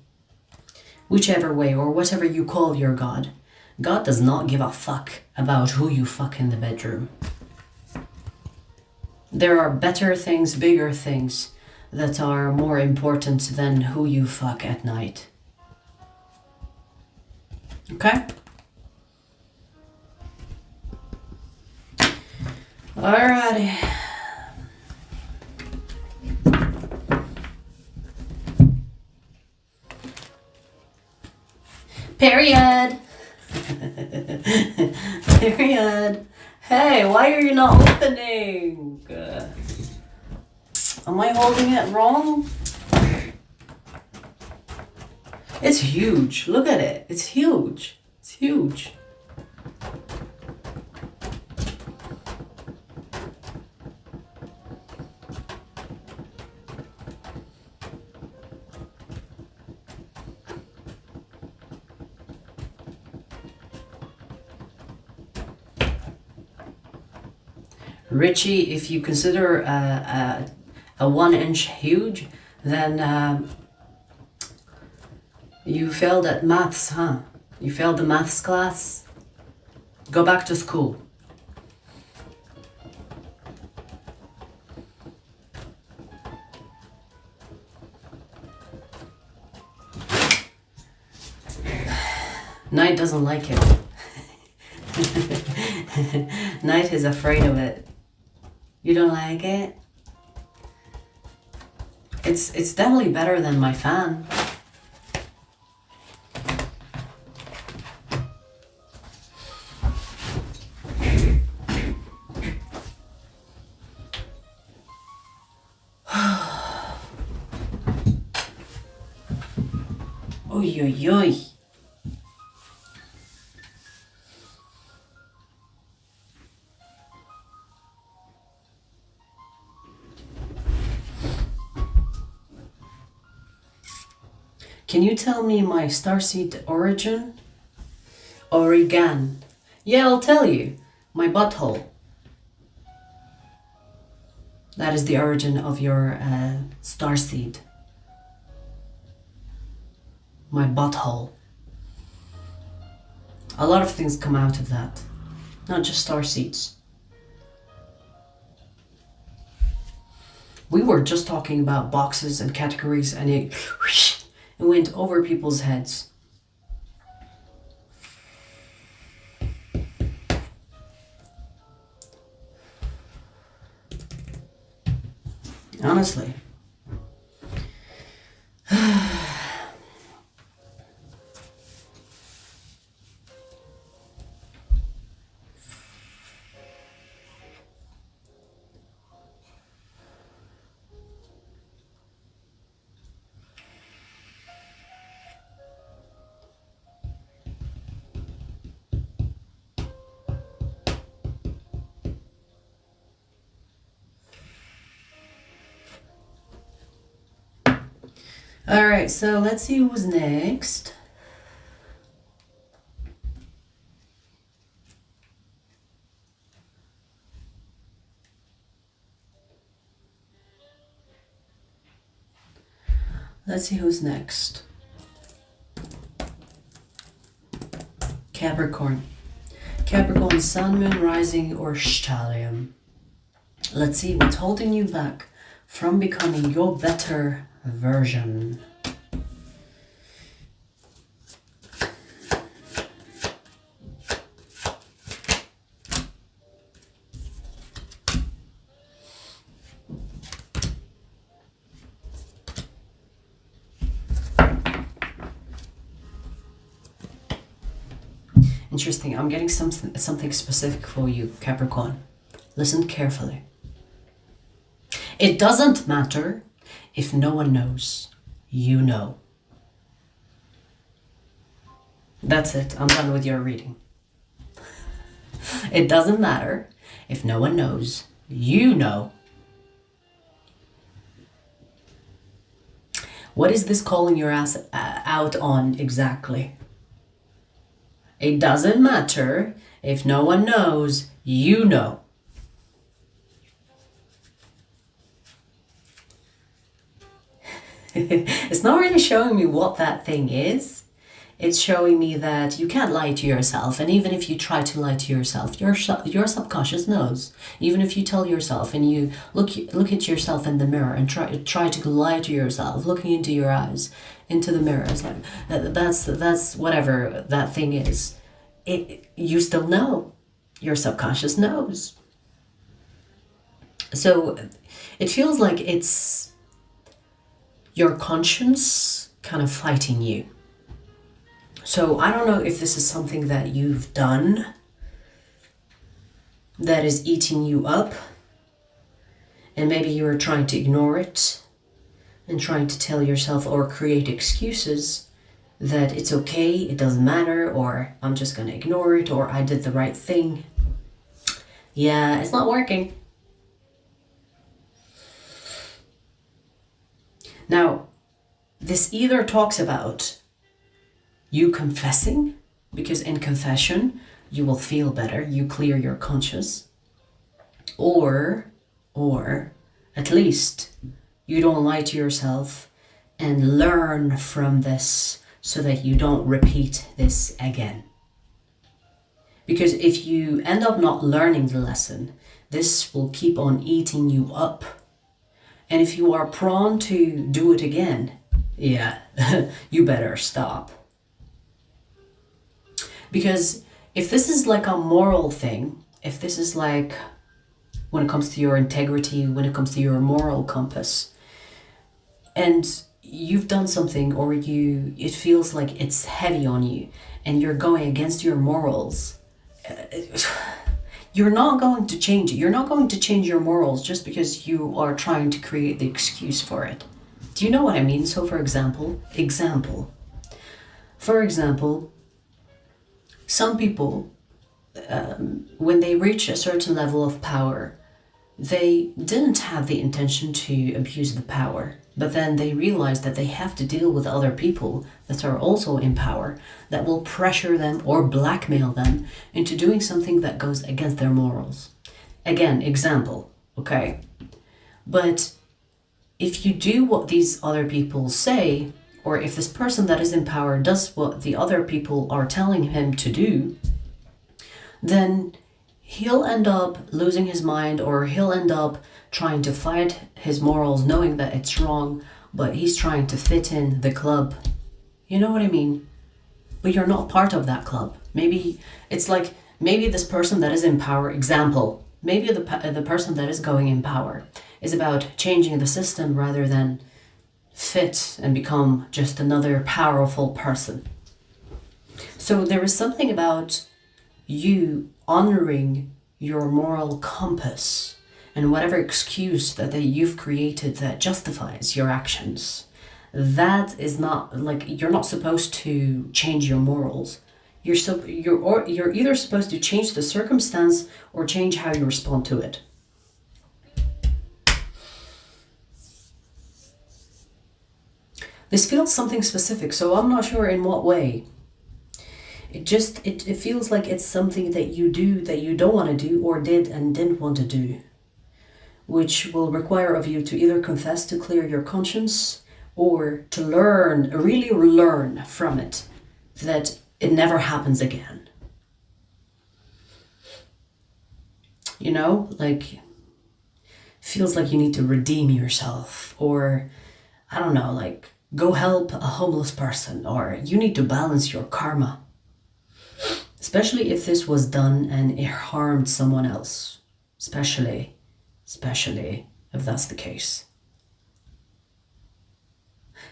whichever way or whatever you call your God, God does not give a fuck about who you fuck in the bedroom. There are better things, bigger things that are more important than who you fuck at night. Okay? Alrighty. Period. Period. Hey, why are you not opening? Am I holding it wrong? It's huge. Look at it. It's huge. It's huge. Richie, if you consider a 1 inch huge, then you failed at maths, huh? You failed the maths class? Go back to school. Night doesn't like it. Night is afraid of it. You don't like it? It's definitely better than my fan. Oy, oy, oy. Can you tell me my starseed origin? Oregon. Yeah, I'll tell you. My butthole. That is the origin of your starseed. My butthole. A lot of things come out of that. Not just starseeds. We were just talking about boxes and categories and it went over people's heads. Honestly. Alright, so let's see who's next. Let's see who's next. Capricorn. Capricorn, Sun, Moon, Rising, or Stellium. Let's see what's holding you back from becoming your better version. Interesting. I'm getting something specific for you, Capricorn. Listen carefully. It doesn't matter if no one knows. You know. That's it. I'm done with your reading. It doesn't matter if no one knows. You know. What is this calling your ass out on exactly? It doesn't matter if no one knows. You know. It's not really showing me what that thing is. It's showing me that you can't lie to yourself, and even if you try to lie to yourself, your subconscious knows. Even if you tell yourself and you look at yourself in the mirror and try to lie to yourself, looking into your eyes, into the mirror, it's like that's whatever that thing is. You still know. Your subconscious knows. So it feels like it's your conscience kind of fighting you. So I don't know if this is something that you've done that is eating you up, and maybe you are trying to ignore it and trying to tell yourself or create excuses that it's okay, it doesn't matter, or I'm just gonna ignore it, or I did the right thing. Yeah, it's not working. Now, this either talks about you confessing, because in confession you will feel better, you clear your conscience, or at least you don't lie to yourself and learn from this so that you don't repeat this again. Because if you end up not learning the lesson, this will keep on eating you up. And if you are prone to do it again, yeah, you better stop. Because if this is like a moral thing, if this is like when it comes to your integrity, when it comes to your moral compass, and you've done something, or it feels like it's heavy on you and you're going against your morals, you're not going to change it. You're not going to change your morals just because you are trying to create the excuse for it. Do you know what I mean? So for example, For example, some people, when they reach a certain level of power, they didn't have the intention to abuse the power, but then they realize that they have to deal with other people that are also in power, that will pressure them or blackmail them into doing something that goes against their morals. Again, example, okay? But if you do what these other people say, or if this person that is in power does what the other people are telling him to do, then he'll end up losing his mind, or he'll end up trying to fight his morals knowing that it's wrong, but he's trying to fit in the club. You know what I mean? But you're not part of that club. Maybe it's like, maybe this person that is in power, example, maybe the person that is going in power is about changing the system rather than fit and become just another powerful person. So there is something about you honoring your moral compass and whatever excuse that you've created that justifies your actions. That is not, like, you're not supposed to change your morals. You're either supposed to change the circumstance or change how you respond to it. This feels something specific, so I'm not sure in what way. It feels like it's something that you do that you don't want to do, or did and didn't want to do, which will require of you to either confess to clear your conscience, or to really learn from it, that it never happens again. You know, like, feels like you need to redeem yourself, or I don't know, like, go help a homeless person, or you need to balance your karma. Especially if this was done and it harmed someone else. Especially if that's the case.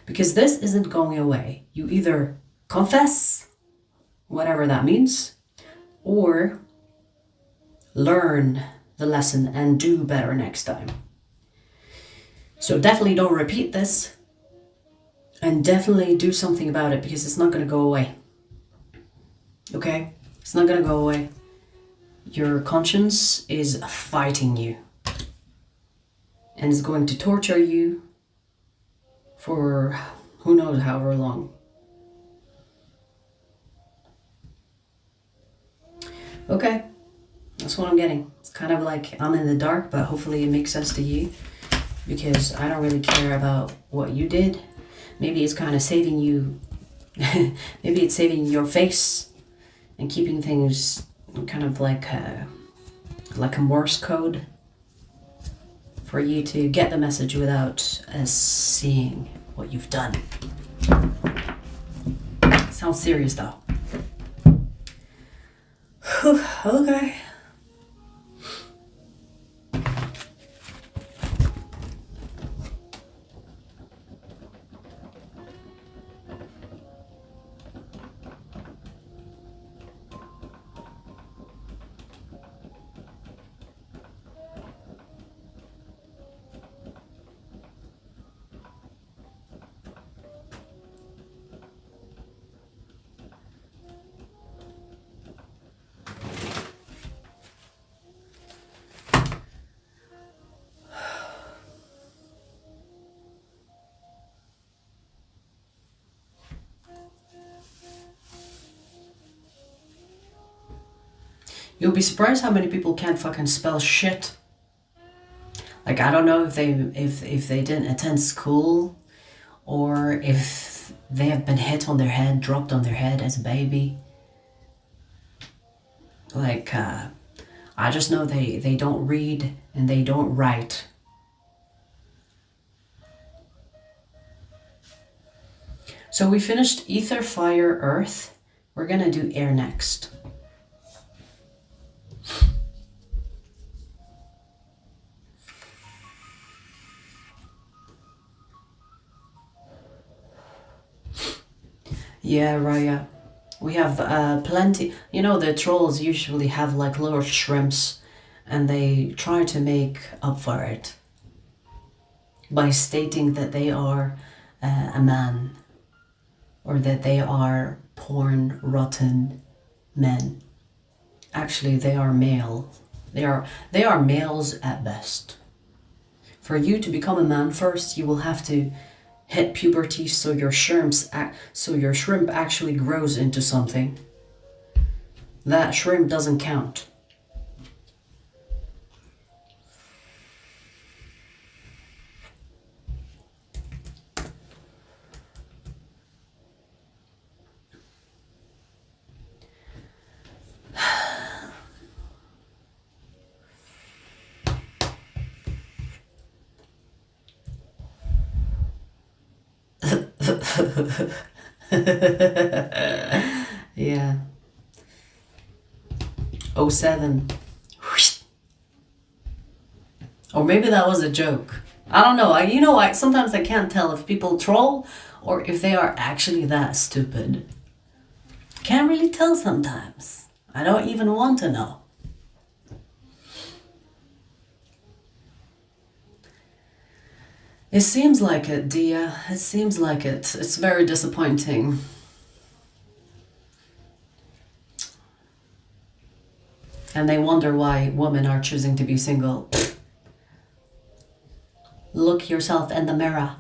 Because this isn't going away. You either confess, whatever that means, or learn the lesson and do better next time. So definitely don't repeat this, and definitely do something about it, because it's not going to go away. Okay? It's not going to go away. Your conscience is fighting you, and is going to torture you for who knows however long. Okay, that's what I'm getting. It's kind of like I'm in the dark, but hopefully it makes sense to you, because I don't really care about what you did. Maybe it's kind of saving you, maybe it's saving your face and keeping things kind of like a Morse code for you to get the message without us seeing what you've done. Sounds serious though. Okay. You'll be surprised how many people can't fucking spell shit. Like, I don't know if they didn't attend school, or if they have been hit on their head, dropped on their head as a baby. Like, I just know they don't read and they don't write. So we finished ether, fire, earth. We're gonna do air next. Yeah, Raya. We have plenty. You know, the trolls usually have like little shrimps, and they try to make up for it by stating that they are a man or that they are porn rotten men. Actually, they are male. They are males at best. For you to become a man first, you will have to hit puberty, so your shrimp actually grows into something. That shrimp doesn't count. Yeah. 07. Or maybe that was a joke. I don't know. Sometimes I can't tell if people troll or if they are actually that stupid. Can't really tell sometimes. I don't even want to know. It seems like it, Dia. It seems like it. It's very disappointing. And they wonder why women are choosing to be single. Look yourself in the mirror.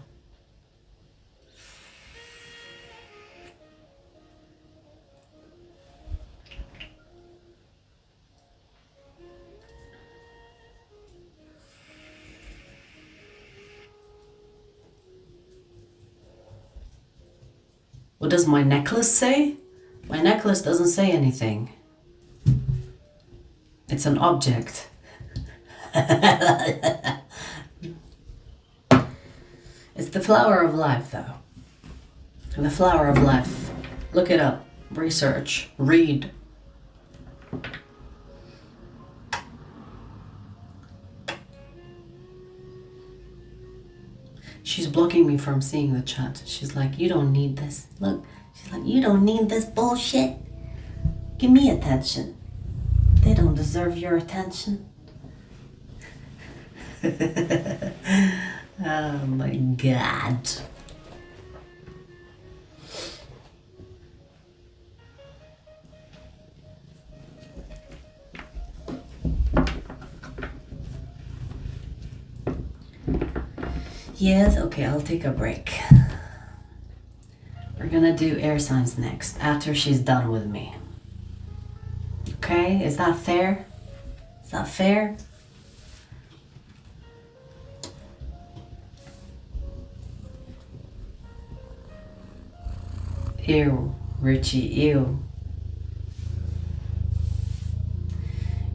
What does my necklace say? My necklace doesn't say anything. It's an object. It's the flower of life, though. The flower of life. Look it up. Research. Read. She's blocking me from seeing the chat. She's like, you don't need this. Look, she's like, you don't need this bullshit. Give me attention. They don't deserve your attention. Oh my God. Yes, okay, I'll take a break. We're gonna do air signs next, after she's done with me. Okay, is that fair? Is that fair? Ew, Richie, ew.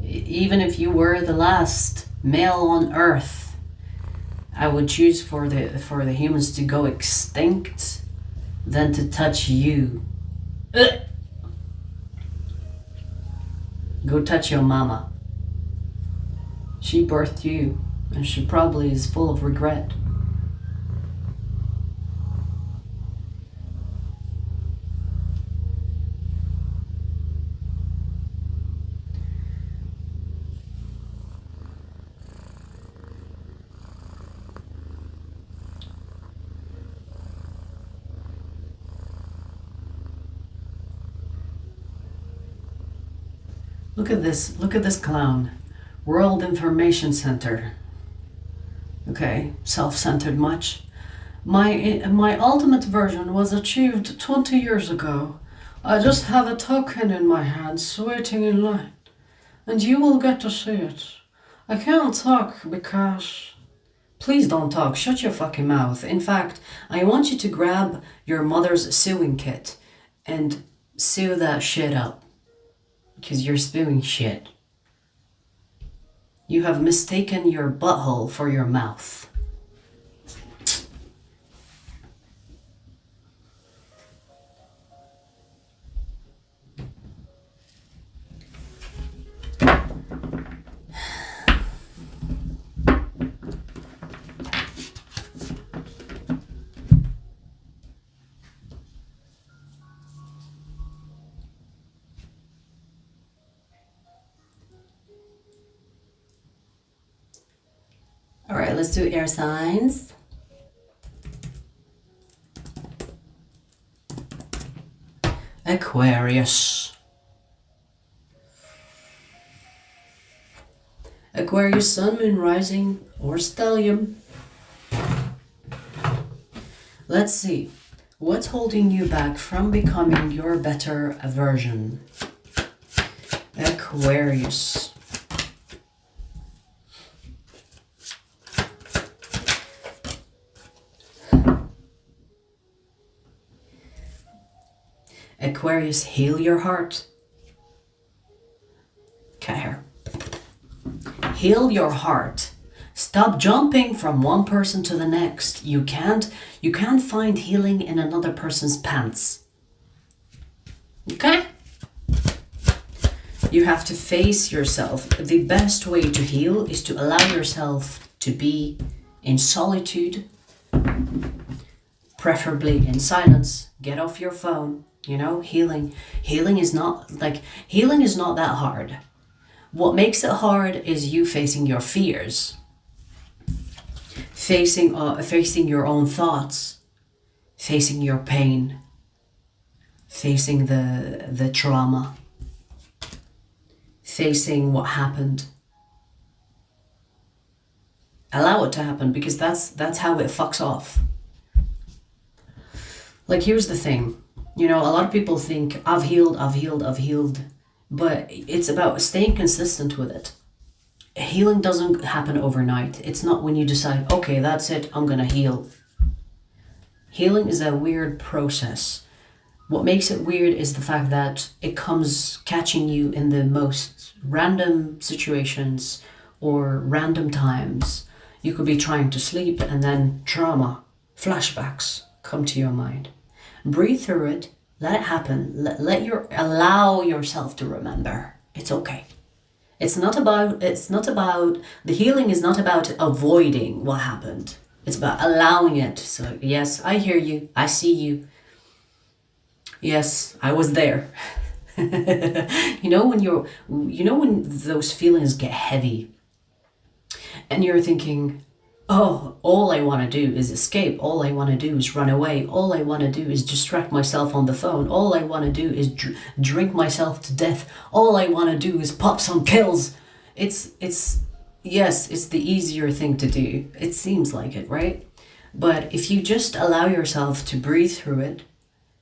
Even if you were the last male on Earth, I would choose for the humans to go extinct than to touch you. Ugh. Go touch your mama. She birthed you, and she probably is full of regret. Look at this clown. World Information Center. Okay, self-centered much. My ultimate version was achieved 20 years ago. I just have a token in my hands waiting in line. And you will get to see it. I can't talk because... Please don't talk, shut your fucking mouth. In fact, I want you to grab your mother's sewing kit and sew that shit up. Because you're spewing shit. You have mistaken your butthole for your mouth. All right, let's do air signs. Aquarius. Aquarius, sun, moon, rising, or stellium. Let's see. What's holding you back from becoming your better version? Aquarius. Aquarius, heal your heart. Okay. Heal your heart. Stop jumping from one person to the next. You can't find healing in another person's pants. Okay? You have to face yourself. The best way to heal is to allow yourself to be in solitude, preferably in silence. Get off your phone. You know, healing is not that hard. What makes it hard is you facing your fears. Facing your own thoughts, facing your pain, facing the trauma, facing what happened. Allow it to happen, because that's how it fucks off. Like, here's the thing, you know, a lot of people think I've healed, but it's about staying consistent with it. Healing doesn't happen overnight. It's not when you decide, okay, that's it, I'm gonna heal. Healing is a weird process. What makes it weird is the fact that it comes catching you in the most random situations or random times. You could be trying to sleep and then trauma, flashbacks come to your mind. Breathe through it, let it happen, allow yourself to remember. It's okay. The healing is not about avoiding what happened. It's about allowing it. So yes, I hear you. I see you. Yes, I was there. you know when those feelings get heavy and you're thinking, oh, all I want to do is escape. All I want to do is run away. All I want to do is distract myself on the phone. All I want to do is drink myself to death. All I want to do is pop some pills. It's the easier thing to do. It seems like it, right? But if you just allow yourself to breathe through it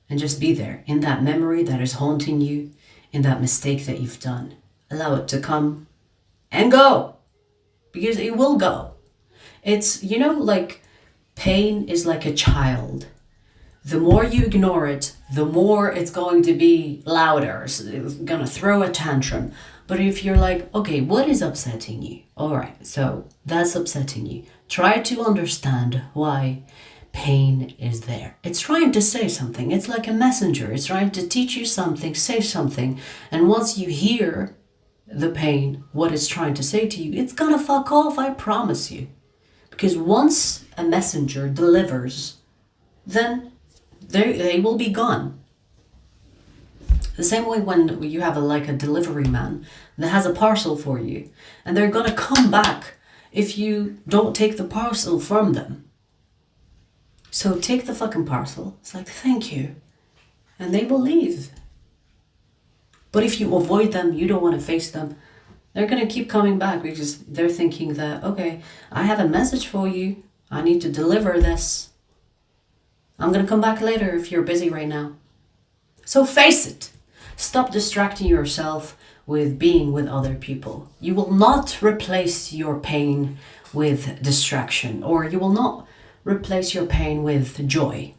and just be there in that memory that is haunting you, in that mistake that you've done, allow it to come and go, because it will go. It's, you know, like pain is like a child. The more you ignore it, the more it's going to be louder. So it's going to throw a tantrum. But if you're like, okay, what is upsetting you? All right, so that's upsetting you. Try to understand why pain is there. It's trying to say something. It's like a messenger. It's trying to teach you something, say something. And once you hear the pain, what it's trying to say to you, it's going to fuck off, I promise you. Because once a messenger delivers, then they will be gone. The same way when you have a delivery man that has a parcel for you, and they're gonna come back if you don't take the parcel from them. So take the fucking parcel. It's like, thank you. And they will leave. But if you avoid them, you don't want to face them, they're going to keep coming back because they're thinking that, okay, I have a message for you. I need to deliver this. I'm going to come back later if you're busy right now. So face it. Stop distracting yourself with being with other people. You will not replace your pain with distraction, or you will not replace your pain with joy.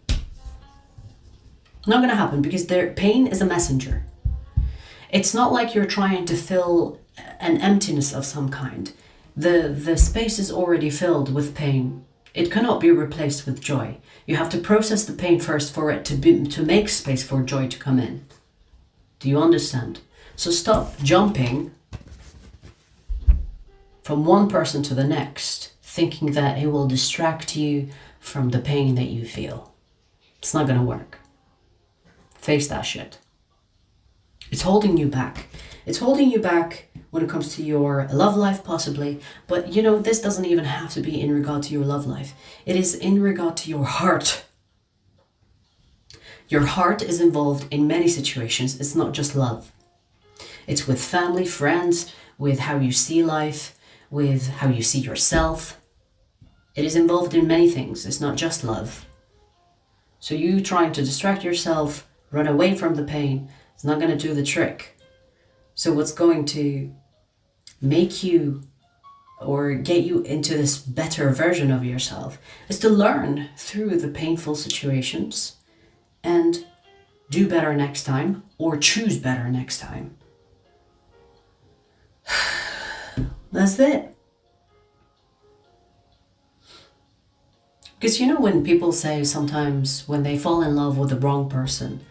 Not going to happen, because pain is a messenger. It's not like you're trying to fill an emptiness of some kind. The space is already filled with pain. It cannot be replaced with joy. You have to process the pain first for it to make space for joy to come in. Do you understand? So stop jumping from one person to the next, thinking that it will distract you from the pain that you feel. It's not gonna work. Face that shit. It's holding you back. It's holding you back when it comes to your love life, possibly. But you know, this doesn't even have to be in regard to your love life. It is in regard to your heart. Your heart is involved in many situations. It's not just love. It's with family, friends, with how you see life, with how you see yourself. It is involved in many things. It's not just love. So you trying to distract yourself, run away from the pain, it's not going to do the trick. So what's going to make you or get you into this better version of yourself is to learn through the painful situations and do better next time or choose better next time. That's it. Because you know when people say sometimes when they fall in love with the wrong person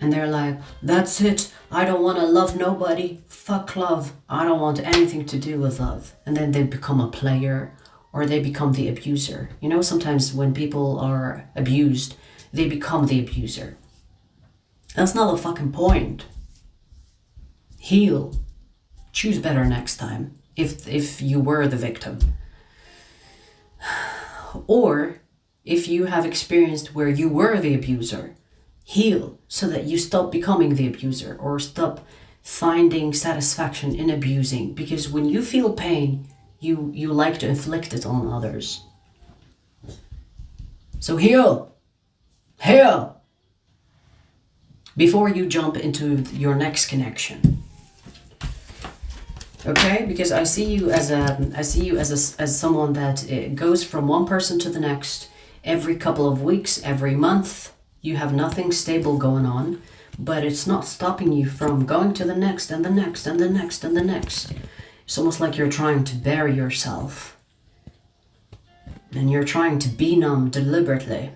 and they're like, that's it, I don't want to love nobody, fuck love, I don't want anything to do with love. And then they become a player or they become the abuser. You know, sometimes when people are abused, they become the abuser. That's not the fucking point. Heal. Choose better next time if you were the victim. Or if you have experienced where you were the abuser, heal so that you stop becoming the abuser or stop finding satisfaction in abusing. Because when you feel pain, you like to inflict it on others. So heal. Heal. Before you jump into your next connection. Okay, because I see you as someone that goes from one person to the next every couple of weeks, every month. You have nothing stable going on, but it's not stopping you from going to the next and the next and the next and the next. It's almost like you're trying to bury yourself. And you're trying to be numb deliberately.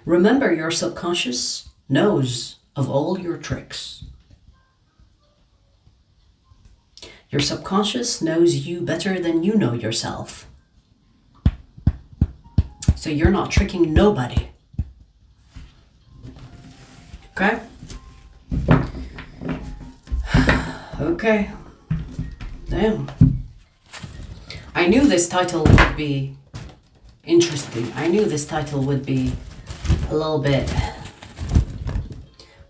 Remember, your subconscious knows of all your tricks. Your subconscious knows you better than you know yourself. So you're not tricking nobody. Okay? Okay. Damn. I knew this title would be interesting. I knew this title would be a little bit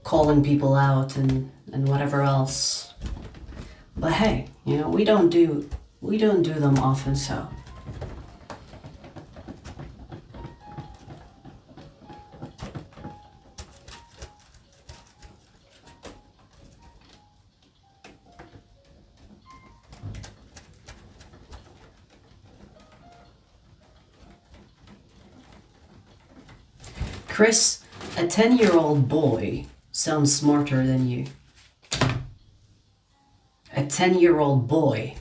calling people out and whatever else. But hey, you know, we don't do them often, so. Chris, a 10-year-old boy sounds smarter than you. A 10-year-old boy,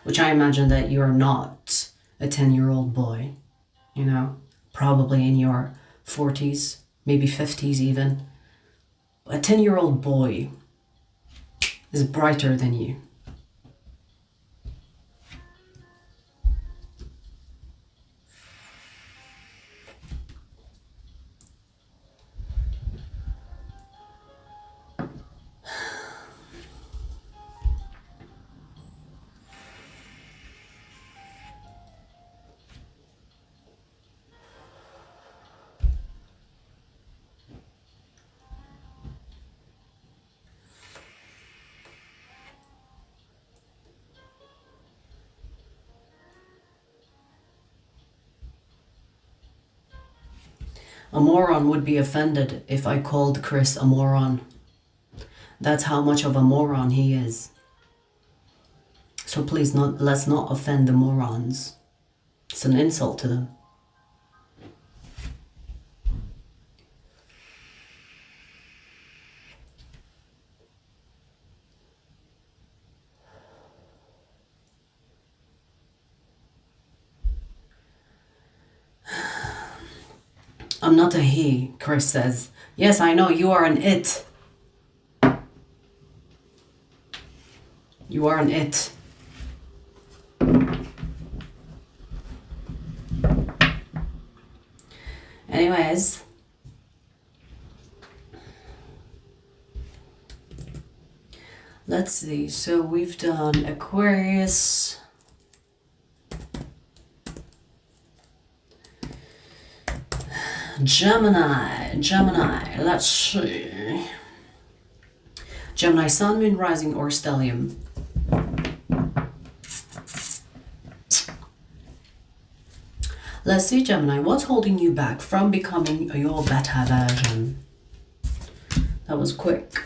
which I imagine that you're not a 10-year-old boy, you know, probably in your 40s, maybe 50s even. A 10-year-old boy is brighter than you. A moron would be offended if I called Chris a moron. That's how much of a moron he is. So please, let's not offend the morons. It's an insult to them. I'm not a he, Chris says. Yes, I know, you are an it. You are an it. Anyways. Let's see, so we've done Aquarius, Gemini, let's see. Gemini, sun, moon, rising, or stellium. Let's see, Gemini, what's holding you back from becoming your better version? That was quick.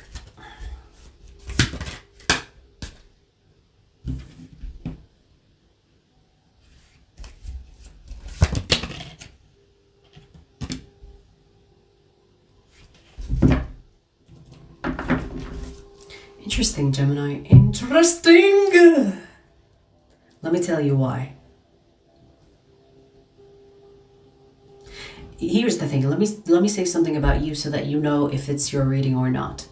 Interesting, Gemini. Interesting! Let me tell you why. Here's the thing. Let me say something about you so that you know if it's your reading or not.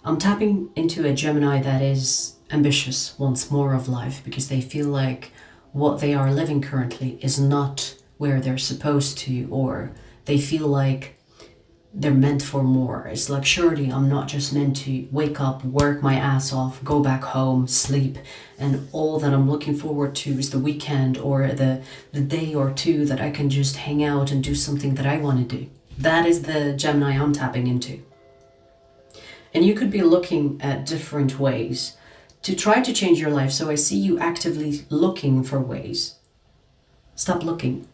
I'm tapping into a Gemini that is ambitious, wants more of life, because they feel like what they are living currently is not where they're supposed to, or they feel like they're meant for more. It's like, surely I'm not just meant to wake up, work my ass off, go back home, sleep, and all that I'm looking forward to is the weekend or the day or two that I can just hang out and do something that I want to do. That is the Gemini I'm tapping into. And you could be looking at different ways to try to change your life. So I see you actively looking for ways. Stop looking.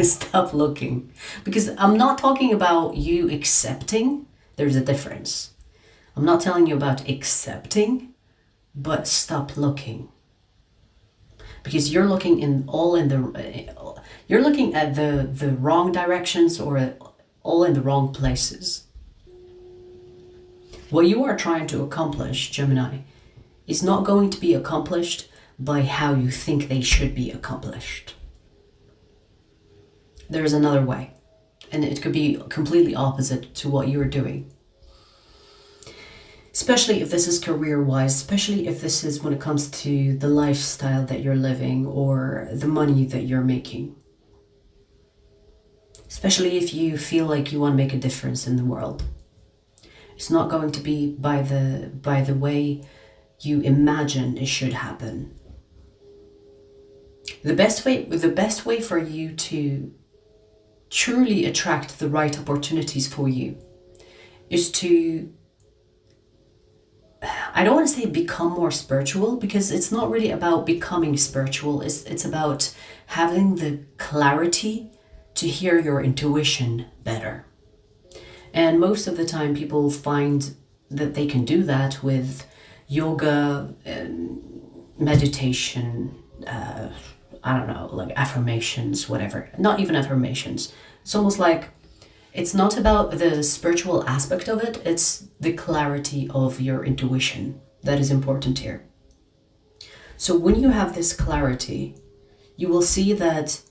Stop looking. Because I'm not talking about you accepting. There's a difference. I'm not telling you about accepting, but stop looking. Because you're looking you're looking at the wrong directions, or all in the wrong places. What you are trying to accomplish, Gemini, is not going to be accomplished by how you think they should be accomplished. There's another way, and it could be completely opposite to what you're doing. Especially if this is career-wise, especially if this is when it comes to the lifestyle that you're living or the money that you're making. Especially if you feel like you want to make a difference in the world. It's not going to be by the way you imagine it should happen. The best way for you to truly attract the right opportunities for you is to, I don't want to say become more spiritual, because it's not really about becoming spiritual. It's about having the clarity to hear your intuition better. And most of the time people find that they can do that with yoga, meditation, I don't know, like affirmations, whatever. Not even affirmations. It's almost like it's not about the spiritual aspect of it, it's the clarity of your intuition that is important here. So when you have this clarity, you will see that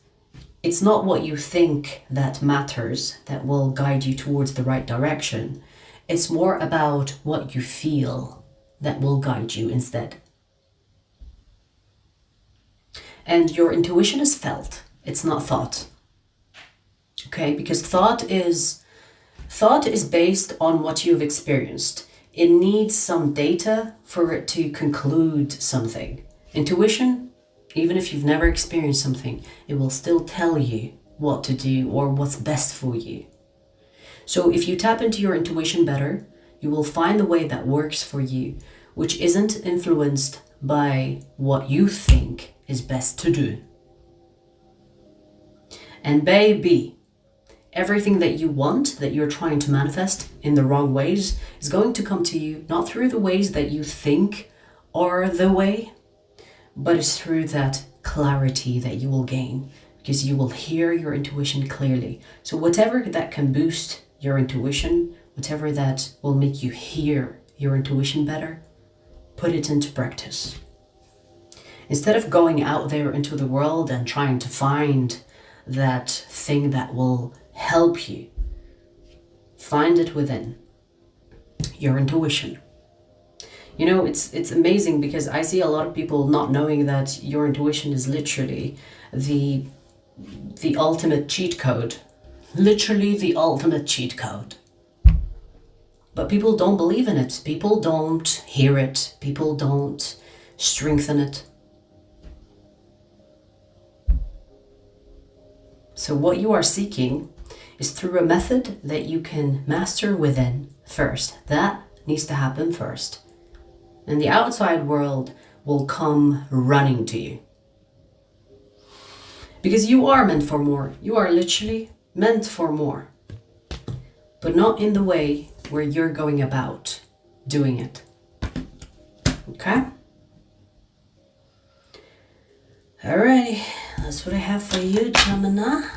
it's not what you think that matters that will guide you towards the right direction. It's more about what you feel that will guide you instead. And your intuition is felt, it's not thought. Okay, because thought is based on what you've experienced. It needs some data for it to conclude something. Intuition, even if you've never experienced something, it will still tell you what to do or what's best for you. So if you tap into your intuition better, you will find the way that works for you, which isn't influenced by what you think is best to do. And baby, everything that you want, that you're trying to manifest in the wrong ways, is going to come to you not through the ways that you think are the way, but it's through that clarity that you will gain, because you will hear your intuition clearly. So whatever that can boost your intuition, whatever that will make you hear your intuition better, put it into practice. Instead of going out there into the world and trying to find that thing that will help you, find it within your intuition. You know, it's amazing, because I see a lot of people not knowing that your intuition is literally the ultimate cheat code. Literally the ultimate cheat code. But people don't believe in it. People don't hear it. People don't strengthen it. So what you are seeking is through a method that you can master within first. That needs to happen first. And the outside world will come running to you. Because you are meant for more. You are literally meant for more. But not in the way where you're going about doing it. Okay? Alrighty, that's what I have for you, Gemini.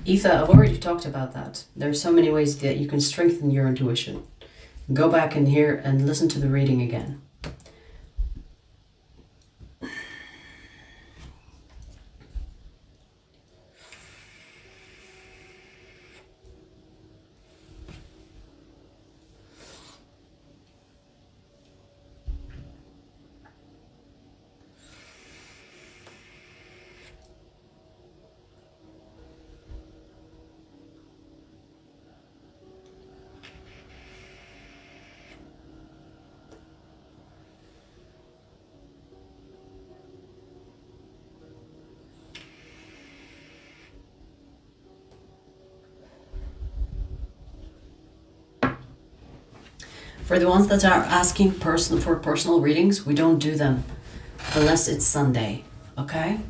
Ether, I've already talked about that. There's so many ways that you can strengthen your intuition. Go back and hear and listen to the reading again. For the ones that are asking for personal readings, we don't do them unless it's Sunday, okay?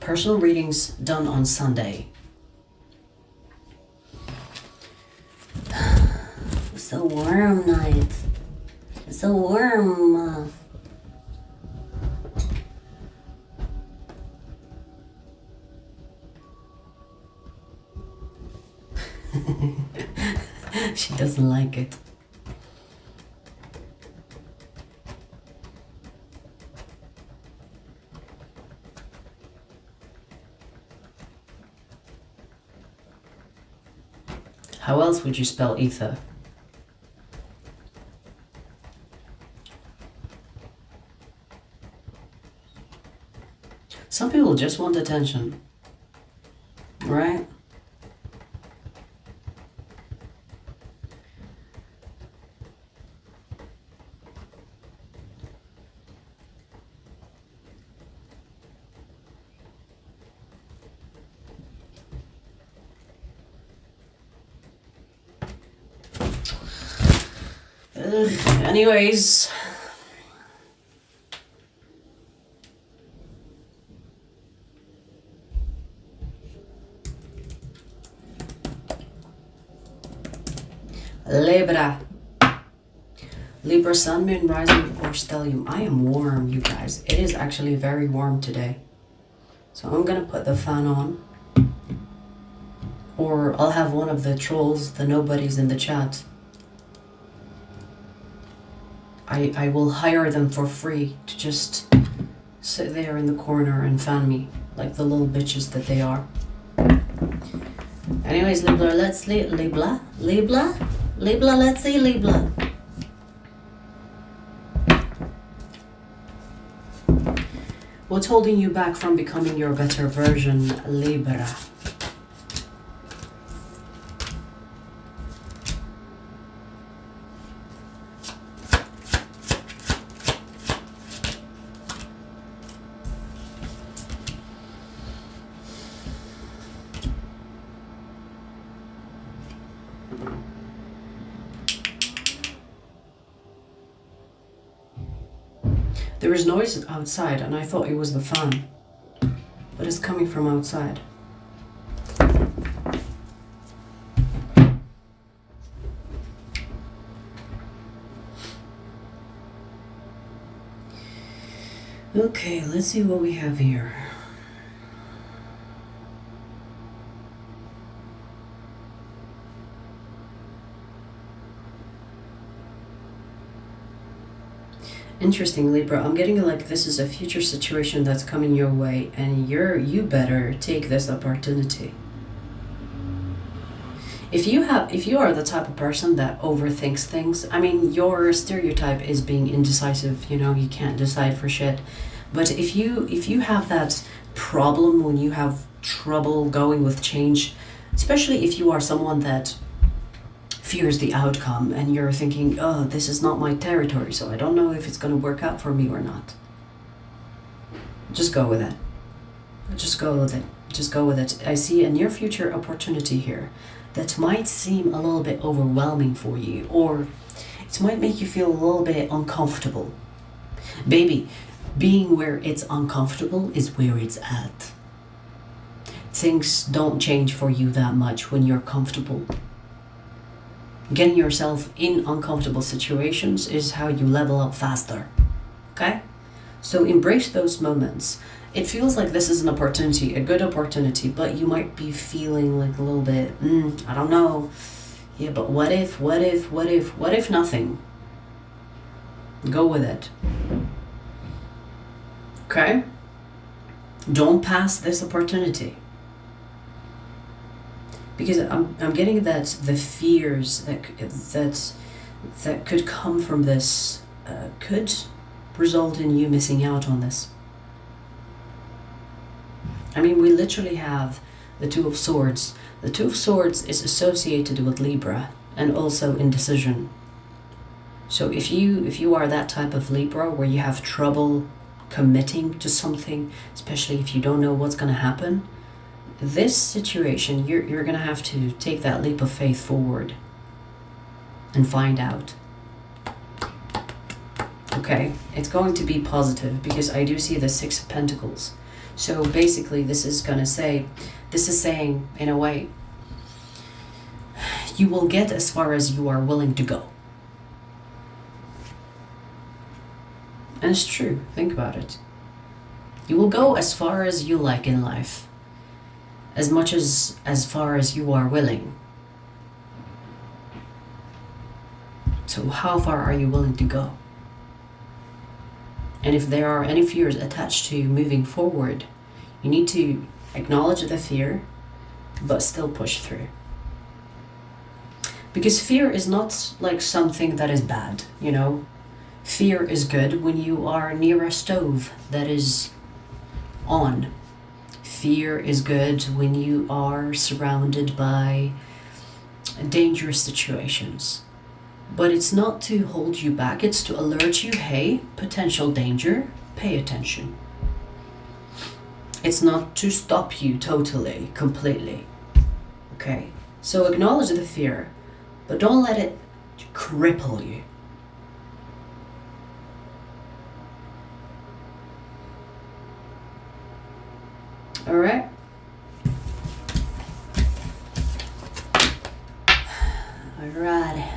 Personal readings done on Sunday. It's so warm night. It's so warm. She doesn't like it. How else would you spell ether? Some people just want attention, right? Anyways, Libra sun, moon, rising, or stellium. I am warm, you guys. It is actually very warm today. So I'm gonna put the fan on. Or I'll have one of the trolls, the nobodies in the chat. I will hire them for free to just sit there in the corner and fan me like the little bitches that they are. Anyways, Libra, let's see Libra. Let's see Libra. What's holding you back from becoming your better version, Libra? There is noise outside and I thought it was the fan, but it's coming from outside. Okay, let's see what we have here. Interesting, Libra. I'm getting like this is a future situation that's coming your way and you better take this opportunity. If you are the type of person that overthinks things, I mean, your stereotype is being indecisive, you know, you can't decide for shit. But if you have that problem when you have trouble going with change, especially if you are someone that fears the outcome, and you're thinking, oh, this is not my territory, so I don't know if it's going to work out for me or not. Just go with it. Just go with it. Just go with it. I see a near future opportunity here that might seem a little bit overwhelming for you, or it might make you feel a little bit uncomfortable. Baby, being where it's uncomfortable is where it's at. Things don't change for you that much when you're comfortable. Getting yourself in uncomfortable situations is how you level up faster. Okay? So embrace those moments. It feels like this is an opportunity, a good opportunity, but you might be feeling like a little bit, I don't know. Yeah, but what if nothing? Go with it. Okay? Don't pass this opportunity. Because I'm getting that the fears that could come from this could result in you missing out on this. I mean, we literally have the Two of Swords. The Two of Swords is associated with Libra and also indecision. So if you are that type of Libra where you have trouble committing to something, especially if you don't know what's going to happen, this situation, you're going to have to take that leap of faith forward and find out. Okay, it's going to be positive because I do see the Six of Pentacles. So basically this is saying, in a way, you will get as far as you are willing to go. And it's true, think about it. You will go as far as you like in life. As much as far as you are willing. So how far are you willing to go? And if there are any fears attached to moving forward, you need to acknowledge the fear, but still push through. Because fear is not like something that is bad, you know. Fear is good when you are near a stove that is on. Fear is good when you are surrounded by dangerous situations. But it's not to hold you back, it's to alert you, hey, potential danger, pay attention. It's not to stop you totally, completely. Okay? So acknowledge the fear, but don't let it cripple you. All right? All right.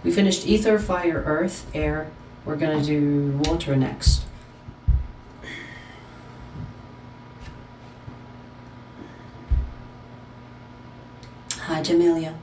We finished ether, fire, earth, air. We're gonna do water next. Hi, Jamelia.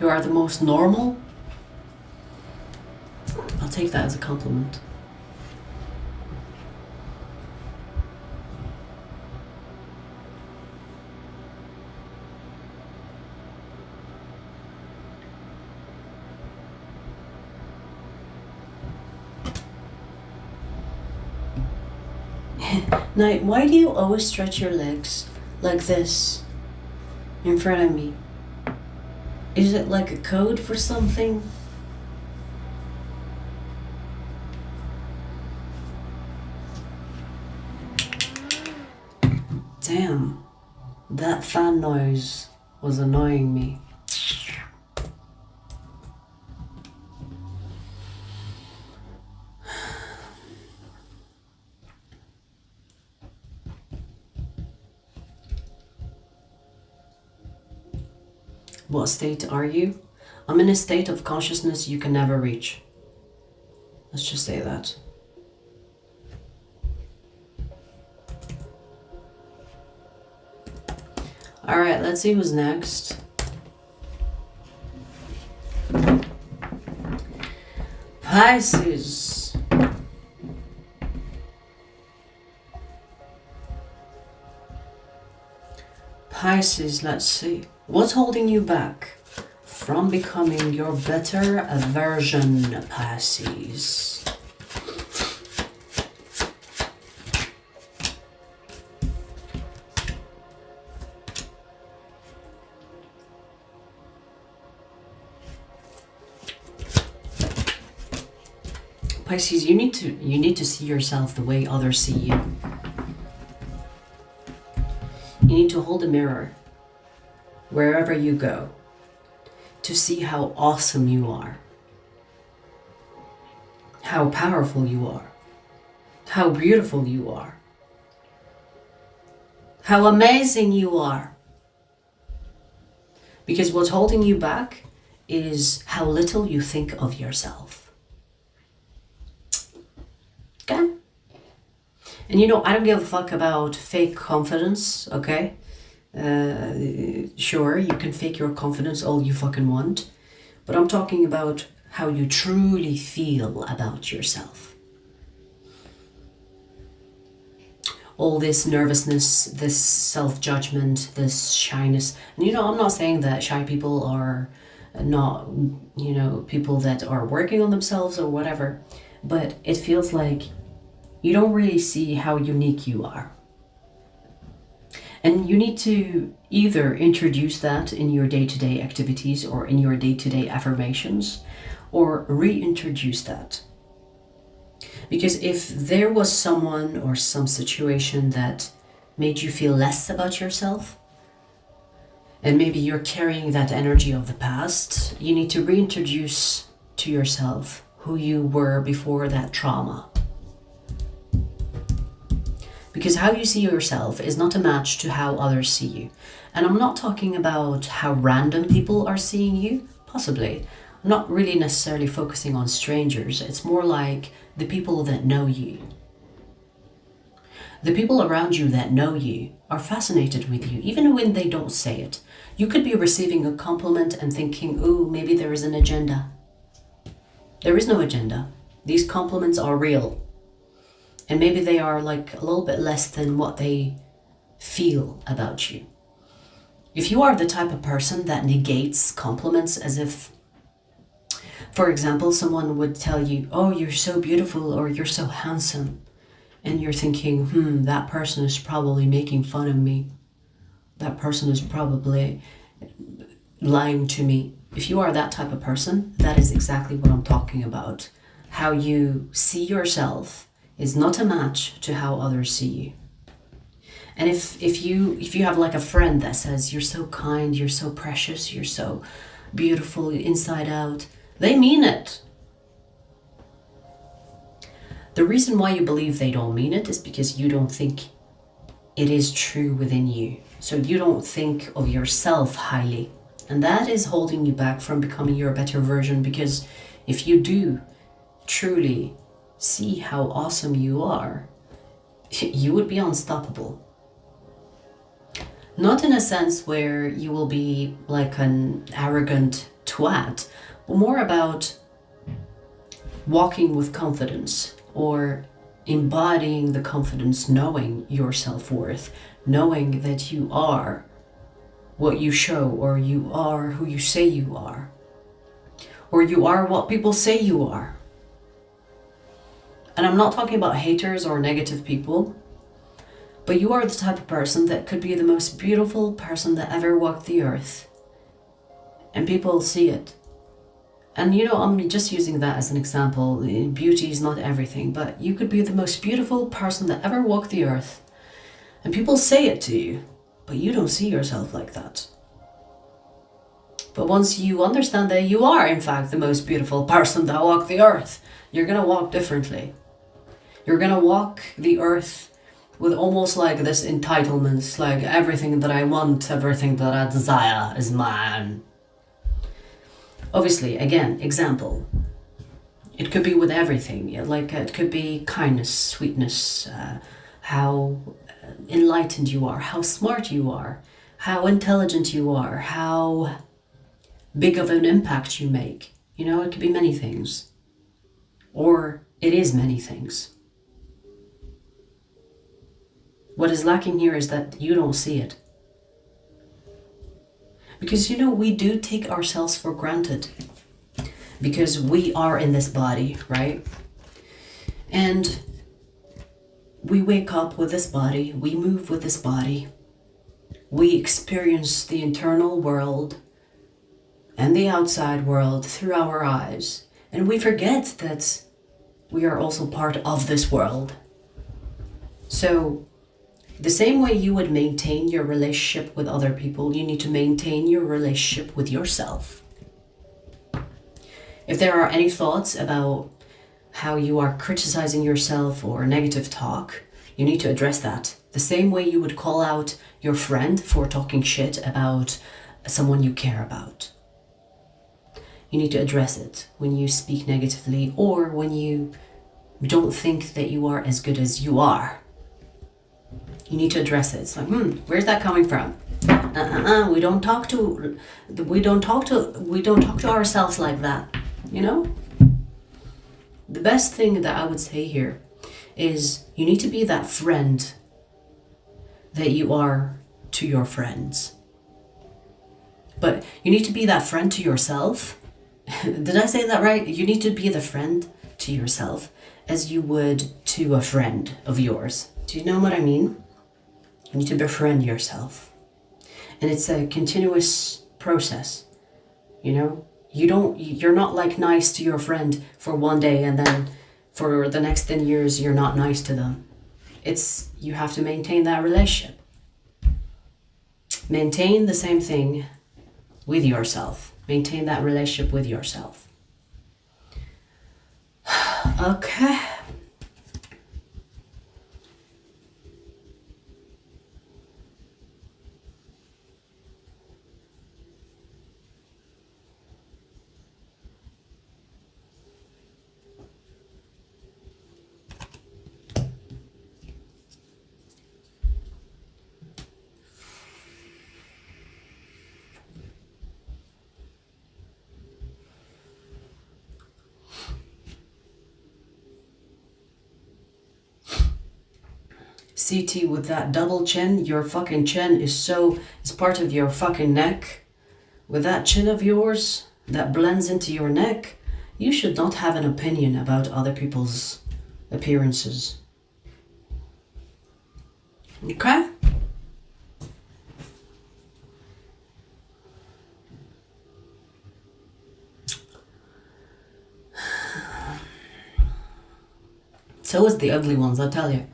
You are the most normal. I'll take that as a compliment. Now, why do you always stretch your legs like this in front of me? Is it like a code for something? Damn, that fan noise was annoying me. What state are you? I'm in a state of consciousness you can never reach. Let's just say that. Alright, let's see who's next. Pisces. Pisces, let's see. What's holding you back from becoming your better version, Pisces? Pisces, you need to see yourself the way others see you. You need to hold a mirror wherever you go to see how awesome you are, how powerful you are, how beautiful you are, how amazing you are. Because what's holding you back is how little you think of yourself. Okay? And you know, I don't give a fuck about fake confidence, okay? Sure, you can fake your confidence all you fucking want, but I'm talking about how you truly feel about yourself. All this nervousness, this self-judgment, this shyness. And you know, I'm not saying that shy people are not, you know, people that are working on themselves or whatever, but it feels like you don't really see how unique you are. And you need to either introduce that in your day-to-day activities or in your day-to-day affirmations, or reintroduce that. Because if there was someone or some situation that made you feel less about yourself, and maybe you're carrying that energy of the past, you need to reintroduce to yourself who you were before that trauma. Because how you see yourself is not a match to how others see you. And I'm not talking about how random people are seeing you, possibly. I'm not really necessarily focusing on strangers. It's more like the people that know you. The people around you that know you are fascinated with you, even when they don't say it. You could be receiving a compliment and thinking, ooh, maybe there is an agenda. There is no agenda. These compliments are real. And maybe they are like a little bit less than what they feel about you. If you are the type of person that negates compliments as if, for example, someone would tell you, oh, you're so beautiful or you're so handsome. And you're thinking, that person is probably making fun of me. That person is probably lying to me. If you are that type of person, that is exactly what I'm talking about. How you see yourself is not a match to how others see you. And if you have like a friend that says you're so kind, you're so precious, you're so beautiful inside out, they mean it. The reason why you believe they don't mean it is because you don't think it is true within you. So you don't think of yourself highly. And that is holding you back from becoming your better version, because if you do truly see how awesome you are, you would be unstoppable. Not in a sense where you will be like an arrogant twat, but more about walking with confidence, or embodying the confidence, knowing your self-worth, knowing that you are what you show, or you are who you say you are, or you are what people say you are. And I'm not talking about haters or negative people, but you are the type of person that could be the most beautiful person that ever walked the earth. And people see it. And you know, I'm just using that as an example. Beauty is not everything, but you could be the most beautiful person that ever walked the earth. And people say it to you, but you don't see yourself like that. But once you understand that you are, in fact, the most beautiful person that walked the earth, you're gonna walk differently. You're gonna walk the earth with almost like this entitlement, like everything that I want, everything that I desire is mine. Obviously, again, example. It could be with everything, like it could be kindness, sweetness, how enlightened you are, how smart you are, how intelligent you are, how big of an impact you make. You know, it could be many things. Or it is many things. What is lacking here is that you don't see it. Because, you know, we do take ourselves for granted. Because we are in this body, right? And we wake up with this body, we move with this body, we experience the internal world and the outside world through our eyes. And we forget that we are also part of this world. So, the same way you would maintain your relationship with other people, you need to maintain your relationship with yourself. If there are any thoughts about how you are criticizing yourself or negative talk, you need to address that. The same way you would call out your friend for talking shit about someone you care about. You need to address it when you speak negatively, or when you don't think that you are as good as you are. You need to address it. It's like, where's that coming from? We don't talk to ourselves like that. You know? The best thing that I would say here is you need to be that friend that you are to your friends. But you need to be that friend to yourself. Did I say that right? You need to be the friend to yourself as you would to a friend of yours. Do you know what I mean? You need to befriend yourself. And it's a continuous process. You know? You're not like nice to your friend for one day and then for the next 10 years you're not nice to them. You have to maintain that relationship. Maintain the same thing with yourself. Maintain that relationship with yourself. Okay. CT with that double chin, your fucking chin is part of your fucking neck. With that chin of yours that blends into your neck, you should not have an opinion about other people's appearances. Okay? So is the ugly ones, I tell you.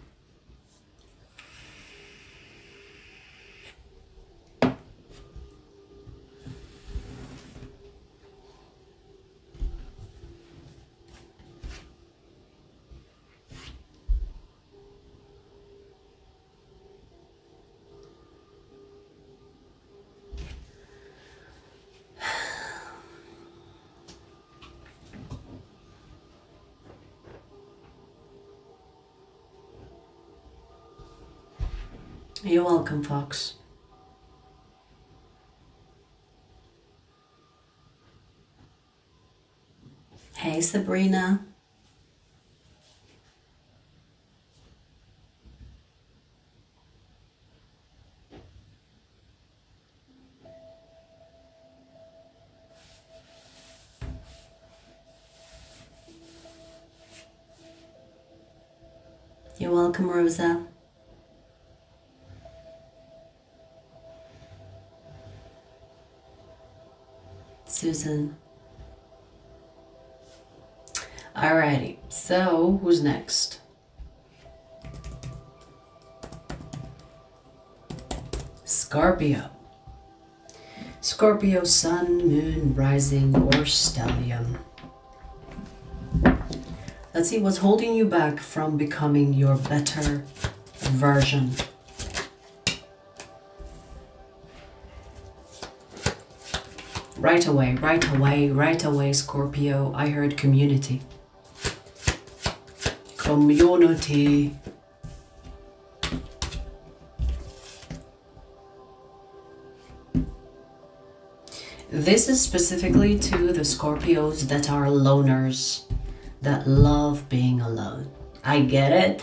You're welcome, Fox. Hey, Sabrina. You're welcome, Rosa. Susan. Alrighty, so who's next? Scorpio. Scorpio, sun, moon, rising, or stellium. Let's see what's holding you back from becoming your better version. Right away, Scorpio. I heard community. Community. This is specifically to the Scorpios that are loners, that love being alone. I get it.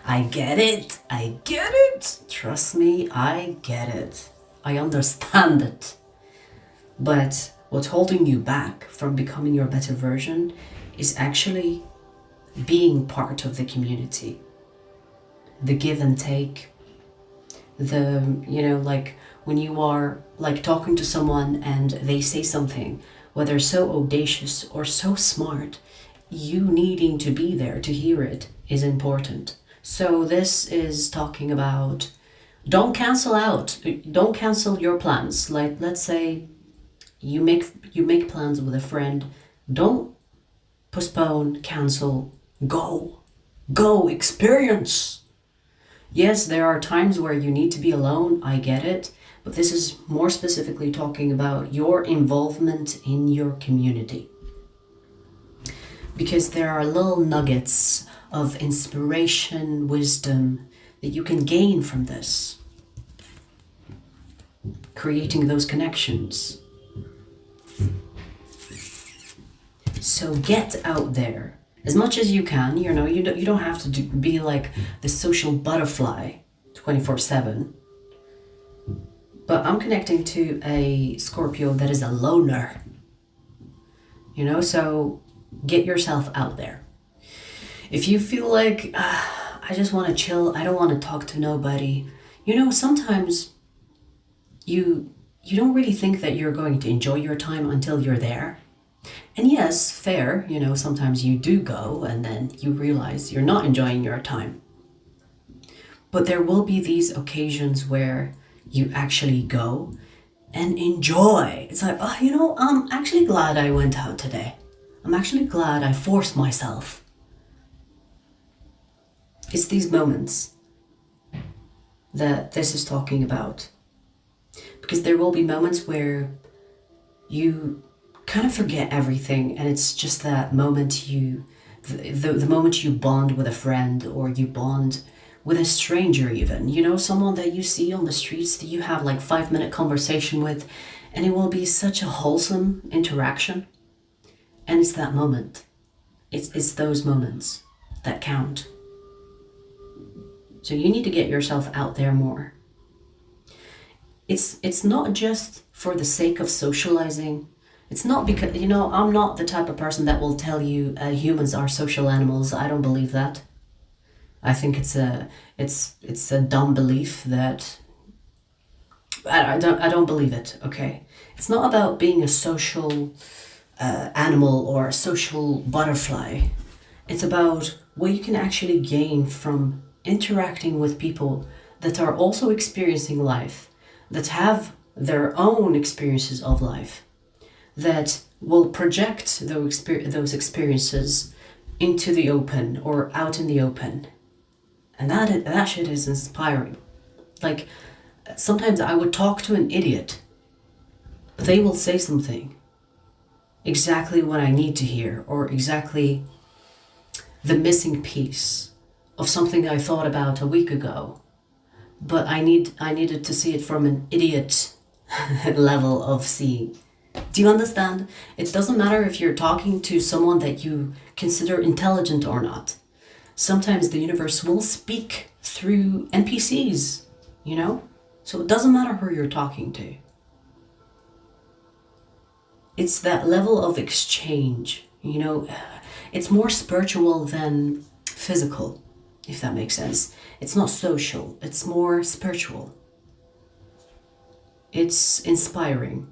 I get it. I get it. Trust me, I get it. I understand it. But what's holding you back from becoming your better version is actually being part of the community. The give and take. The, like when you are like talking to someone and they say something, whether so audacious or so smart, you needing to be there to hear it is important. So this is talking about don't cancel your plans. Like, let's say you make plans with a friend. Don't postpone, cancel, go, experience. Yes, there are times where you need to be alone, I get it, but this is more specifically talking about your involvement in your community. Because there are little nuggets of inspiration, wisdom that you can gain from this. Creating those connections. So get out there as much as you can. You don't have to be like the social butterfly 24/7. But I'm connecting to a Scorpio that is a loner. So get yourself out there. If you feel like I just want to chill, I don't want to talk to nobody. Sometimes you don't really think that you're going to enjoy your time until you're there. And yes, fair, sometimes you do go and then you realize you're not enjoying your time. But there will be these occasions where you actually go and enjoy. It's like, I'm actually glad I went out today. I'm actually glad I forced myself. It's these moments that this is talking about. Because there will be moments where you kind of forget everything, and it's just that moment the moment you bond with a friend, or you bond with a stranger even, someone that you see on the streets that you have like 5-minute conversation with, and it will be such a wholesome interaction. And it's that moment. It's those moments that count. So you need to get yourself out there more. It's not just for the sake of socializing. It's not because, I'm not the type of person that will tell you humans are social animals. I don't believe that. I think it's a dumb belief that I don't believe it. Okay, it's not about being a social animal or a social butterfly. It's about what you can actually gain from interacting with people that are also experiencing life, that have their own experiences of life, that will project those experiences into the open or out in the open. And that shit is inspiring. Like, sometimes I would talk to an idiot, but they will say something exactly what I need to hear, or exactly the missing piece of something I thought about a week ago. But I needed to see it from an idiot level of seeing. Do you understand? It doesn't matter if you're talking to someone that you consider intelligent or not. Sometimes the universe will speak through NPCs, you know? So it doesn't matter who you're talking to. It's that level of exchange, you know? It's more spiritual than physical, if that makes sense. It's not social, it's more spiritual. It's inspiring.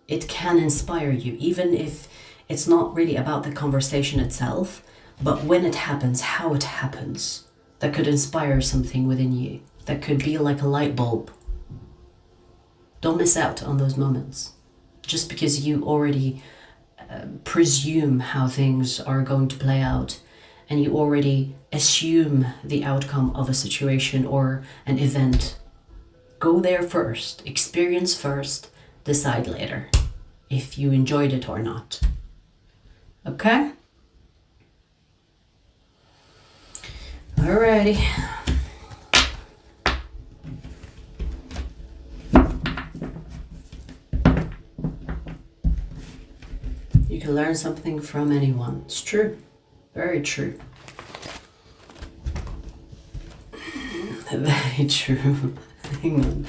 It can inspire you, even if it's not really about the conversation itself, but when it happens, how it happens, that could inspire something within you. That could be like a light bulb. Don't miss out on those moments. Just because you already presume how things are going to play out, and you already assume the outcome of a situation or an event. Go there first, experience first, decide later if you enjoyed it or not. Okay? Alrighty. You can learn something from anyone. It's true. Very true. Very true. Hang on.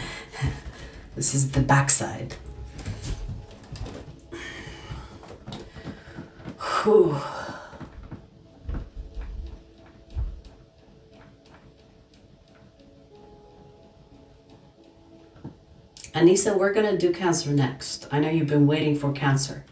This is the backside. Whew. Anissa, we're gonna do Cancer next. I know you've been waiting for Cancer.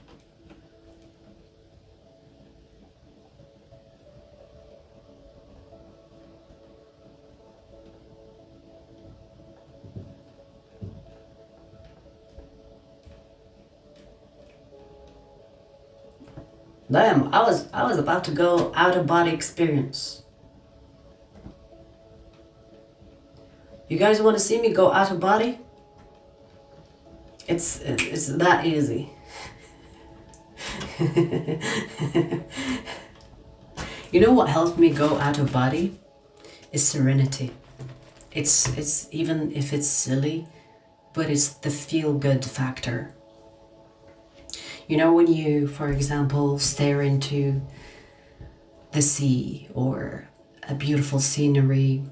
Damn, I was about to go out of body experience. You guys want to see me go out of body? It's that easy. You know what helped me go out of body? Is serenity. It's even if it's silly, but it's the feel good factor. You know, when you, for example, stare into the sea or a beautiful scenery.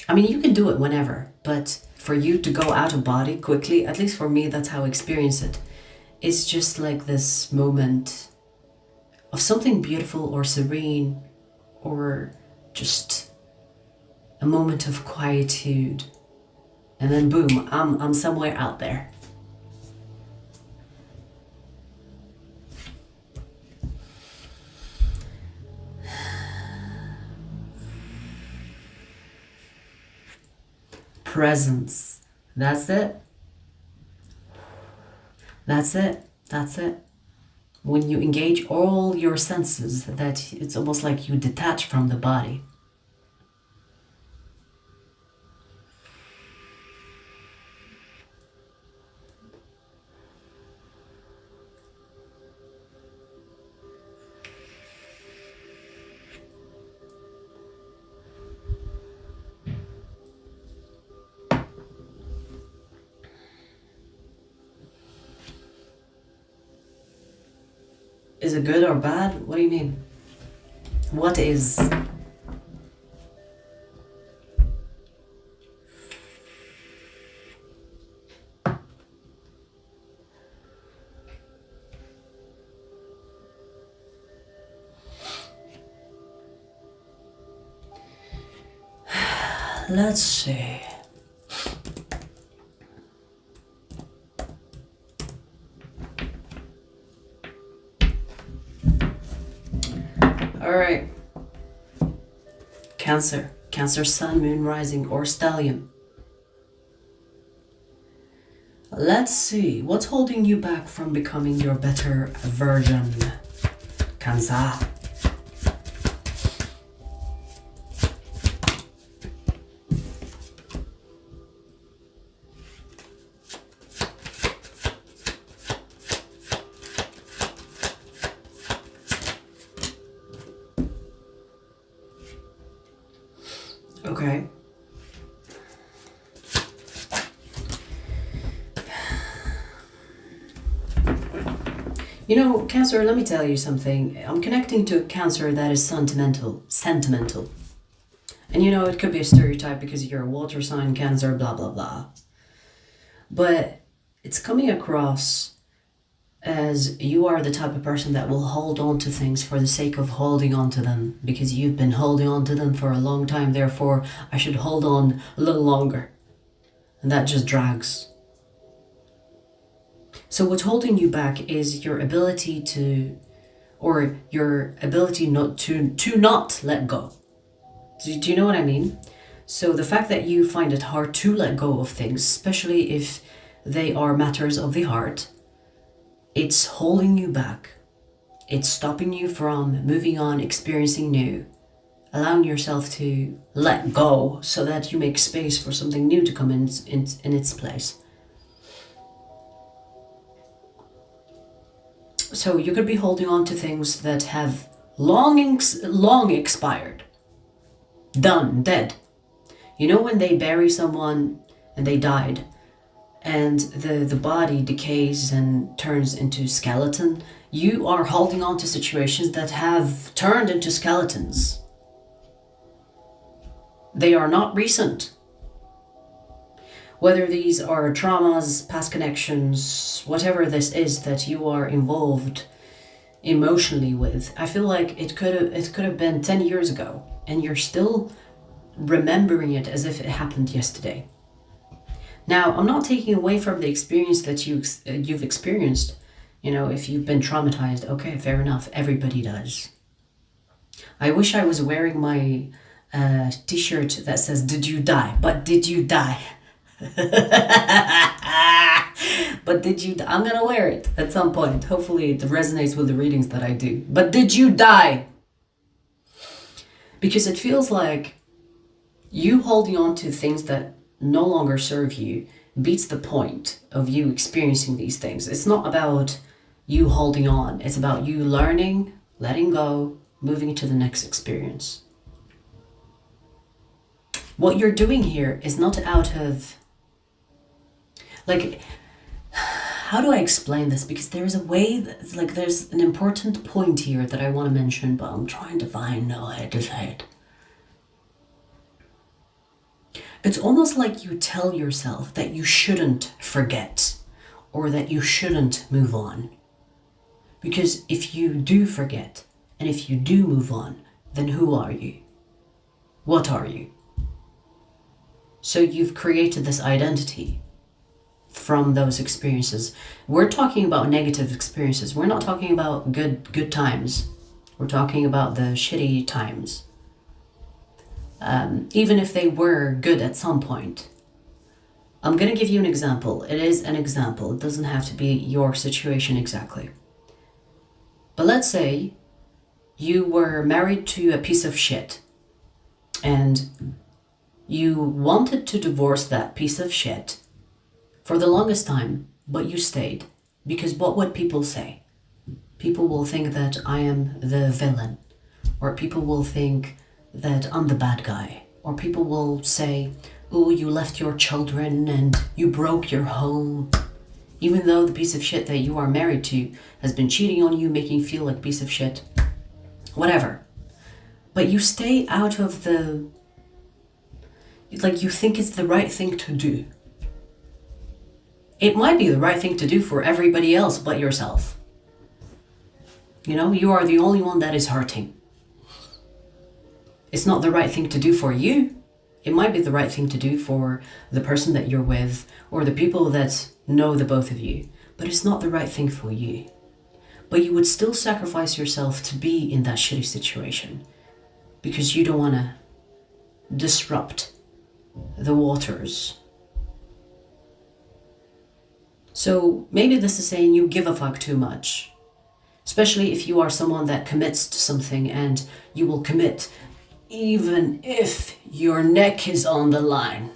I mean, you can do it whenever, but for you to go out of body quickly, at least for me, that's how I experience it. It's just like this moment of something beautiful or serene, or just a moment of quietude. And then boom, I'm somewhere out there. Presence. That's it. That's it. That's it. When you engage all your senses, that it's almost like you detach from the body. Is it good or bad? What do you mean? What is? Let's see. All right. Cancer. Cancer sun, moon, rising, or stallion. Let's see. What's holding you back from becoming your better version? Cancer. Okay. You know, Cancer, let me tell you something. I'm connecting to a Cancer that is sentimental. Sentimental. And you know, it could be a stereotype because you're a water sign, Cancer, blah, blah, blah. But it's coming across as you are the type of person that will hold on to things for the sake of holding on to them, because you've been holding on to them for a long time, therefore I should hold on a little longer. And that just drags. So what's holding you back is your ability to, or your ability not to not let go. Do you know what I mean? So the fact that you find it hard to let go of things, especially if they are matters of the heart, it's holding you back. It's stopping you from moving on, experiencing new, allowing yourself to let go so that you make space for something new to come in its place. So you could be holding on to things that have long expired. Done, dead. You know when they bury someone and they died, and the body decays and turns into skeleton? You are holding on to situations that have turned into skeletons. They are not recent. Whether these are traumas, past connections, whatever this is that you are involved emotionally with, I feel like it could have been 10 years ago, and you're still remembering it as if it happened yesterday. Now, I'm not taking away from the experience that you've experienced. You know, if you've been traumatized, okay, fair enough. Everybody does. I wish I was wearing my t-shirt that says, "Did you die?" But did you die? But did you? I'm gonna wear it at some point. Hopefully it resonates with the readings that I do. But did you die? Because it feels like you holding on to things that no longer serve you beats the point of you experiencing these things. It's not about you holding on. It's about you learning, letting go, moving to the next experience. What you're doing here is not out of, like, how do I explain this? Because there is a way that, like, there's an important point here that I want to mention, but I'm trying to find how to say it. It's almost like you tell yourself that you shouldn't forget, or that you shouldn't move on. Because if you do forget, and if you do move on, then who are you? What are you? So you've created this identity from those experiences. We're talking about negative experiences. We're not talking about good times. We're talking about the shitty times. Even if they were good at some point. I'm going to give you an example. It is an example. It doesn't have to be your situation exactly. But let's say you were married to a piece of shit, and you wanted to divorce that piece of shit for the longest time, but you stayed. Because what would people say? People will think that I am the villain, or people will think that I'm the bad guy, or people will say, oh, you left your children and you broke your home, even though the piece of shit that you are married to has been cheating on you, making you feel like a piece of shit, whatever. But you stay out of the, like, you think it's the right thing to do. It might be the right thing to do for everybody else but yourself. You know, you are the only one that is hurting. It's not the right thing to do for you. It might be the right thing to do for the person that you're with, or the people that know the both of you, but it's not the right thing for you. But you would still sacrifice yourself to be in that shitty situation because you don't want to disrupt the waters. So maybe this is saying you give a fuck too much, especially if you are someone that commits to something, and you will commit even if your neck is on the line.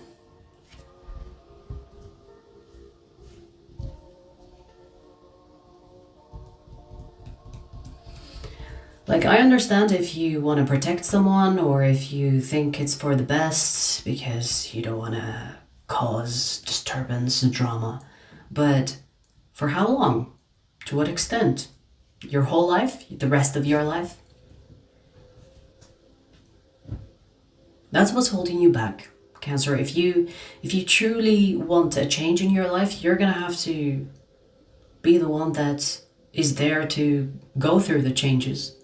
Like, I understand if you want to protect someone, or if you think it's for the best because you don't want to cause disturbance and drama. But for how long? To what extent? Your whole life? The rest of your life? That's what's holding you back, Cancer. If you truly want a change in your life, you're gonna have to be the one that is there to go through the changes.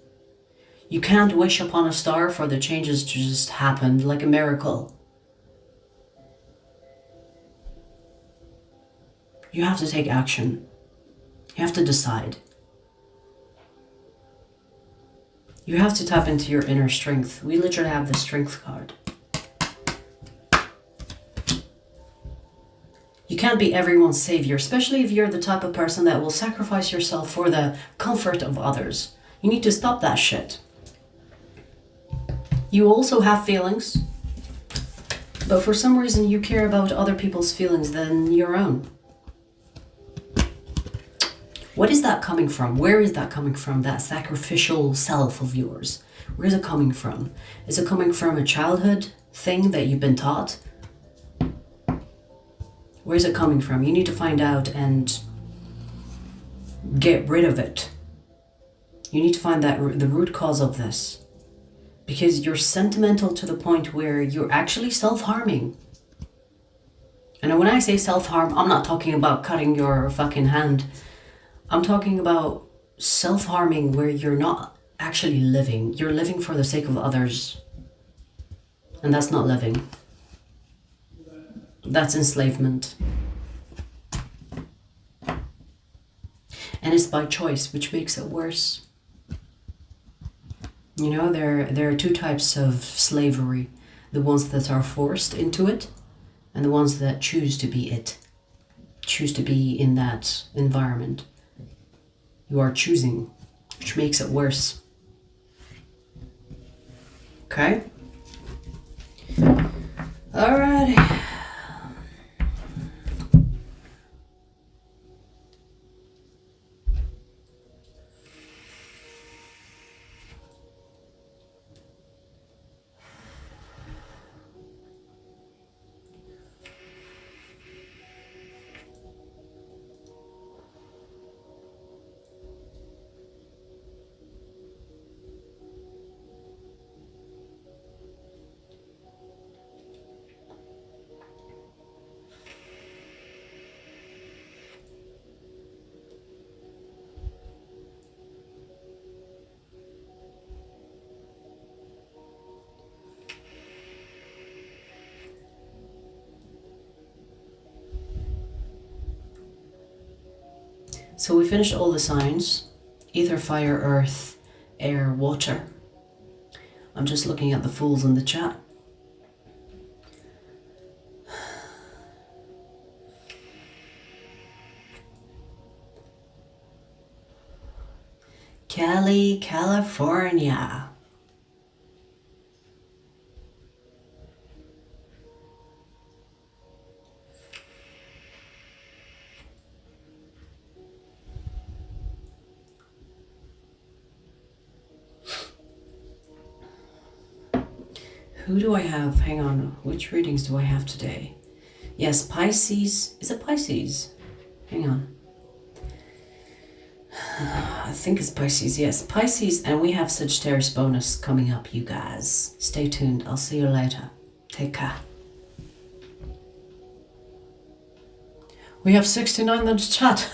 You can't wish upon a star for the changes to just happen like a miracle. You have to take action. You have to decide. You have to tap into your inner strength. We literally have the strength card. You can't be everyone's savior, especially if you're the type of person that will sacrifice yourself for the comfort of others. You need to stop that shit. You also have feelings, but for some reason you care about other people's feelings than your own. What is that coming from? Where is that coming from? That sacrificial self of yours. Where is it coming from? Is it coming from a childhood thing that you've been taught? Where is it coming from? You need to find out and get rid of it. You need to find the root cause of this. Because you're sentimental to the point where you're actually self-harming. And when I say self-harm, I'm not talking about cutting your fucking hand. I'm talking about self-harming where you're not actually living. You're living for the sake of others. And that's not living. That's enslavement. And it's by choice, which makes it worse. You know, there are two types of slavery. The ones that are forced into it, and the ones that choose to be it. Choose to be in that environment. You are choosing, which makes it worse. Okay? Alrighty. So we finished all the signs: ether, fire, earth, air, water. I'm just looking at the fools in the chat. Cali, California. Who do I have? Hang on. Which readings do I have today? Yes, Pisces. Is it Pisces? Hang on. I think it's Pisces. Yes, Pisces. And we have Sagittarius bonus coming up, you guys. Stay tuned. I'll see you later. Take care. We have 69 in the chat.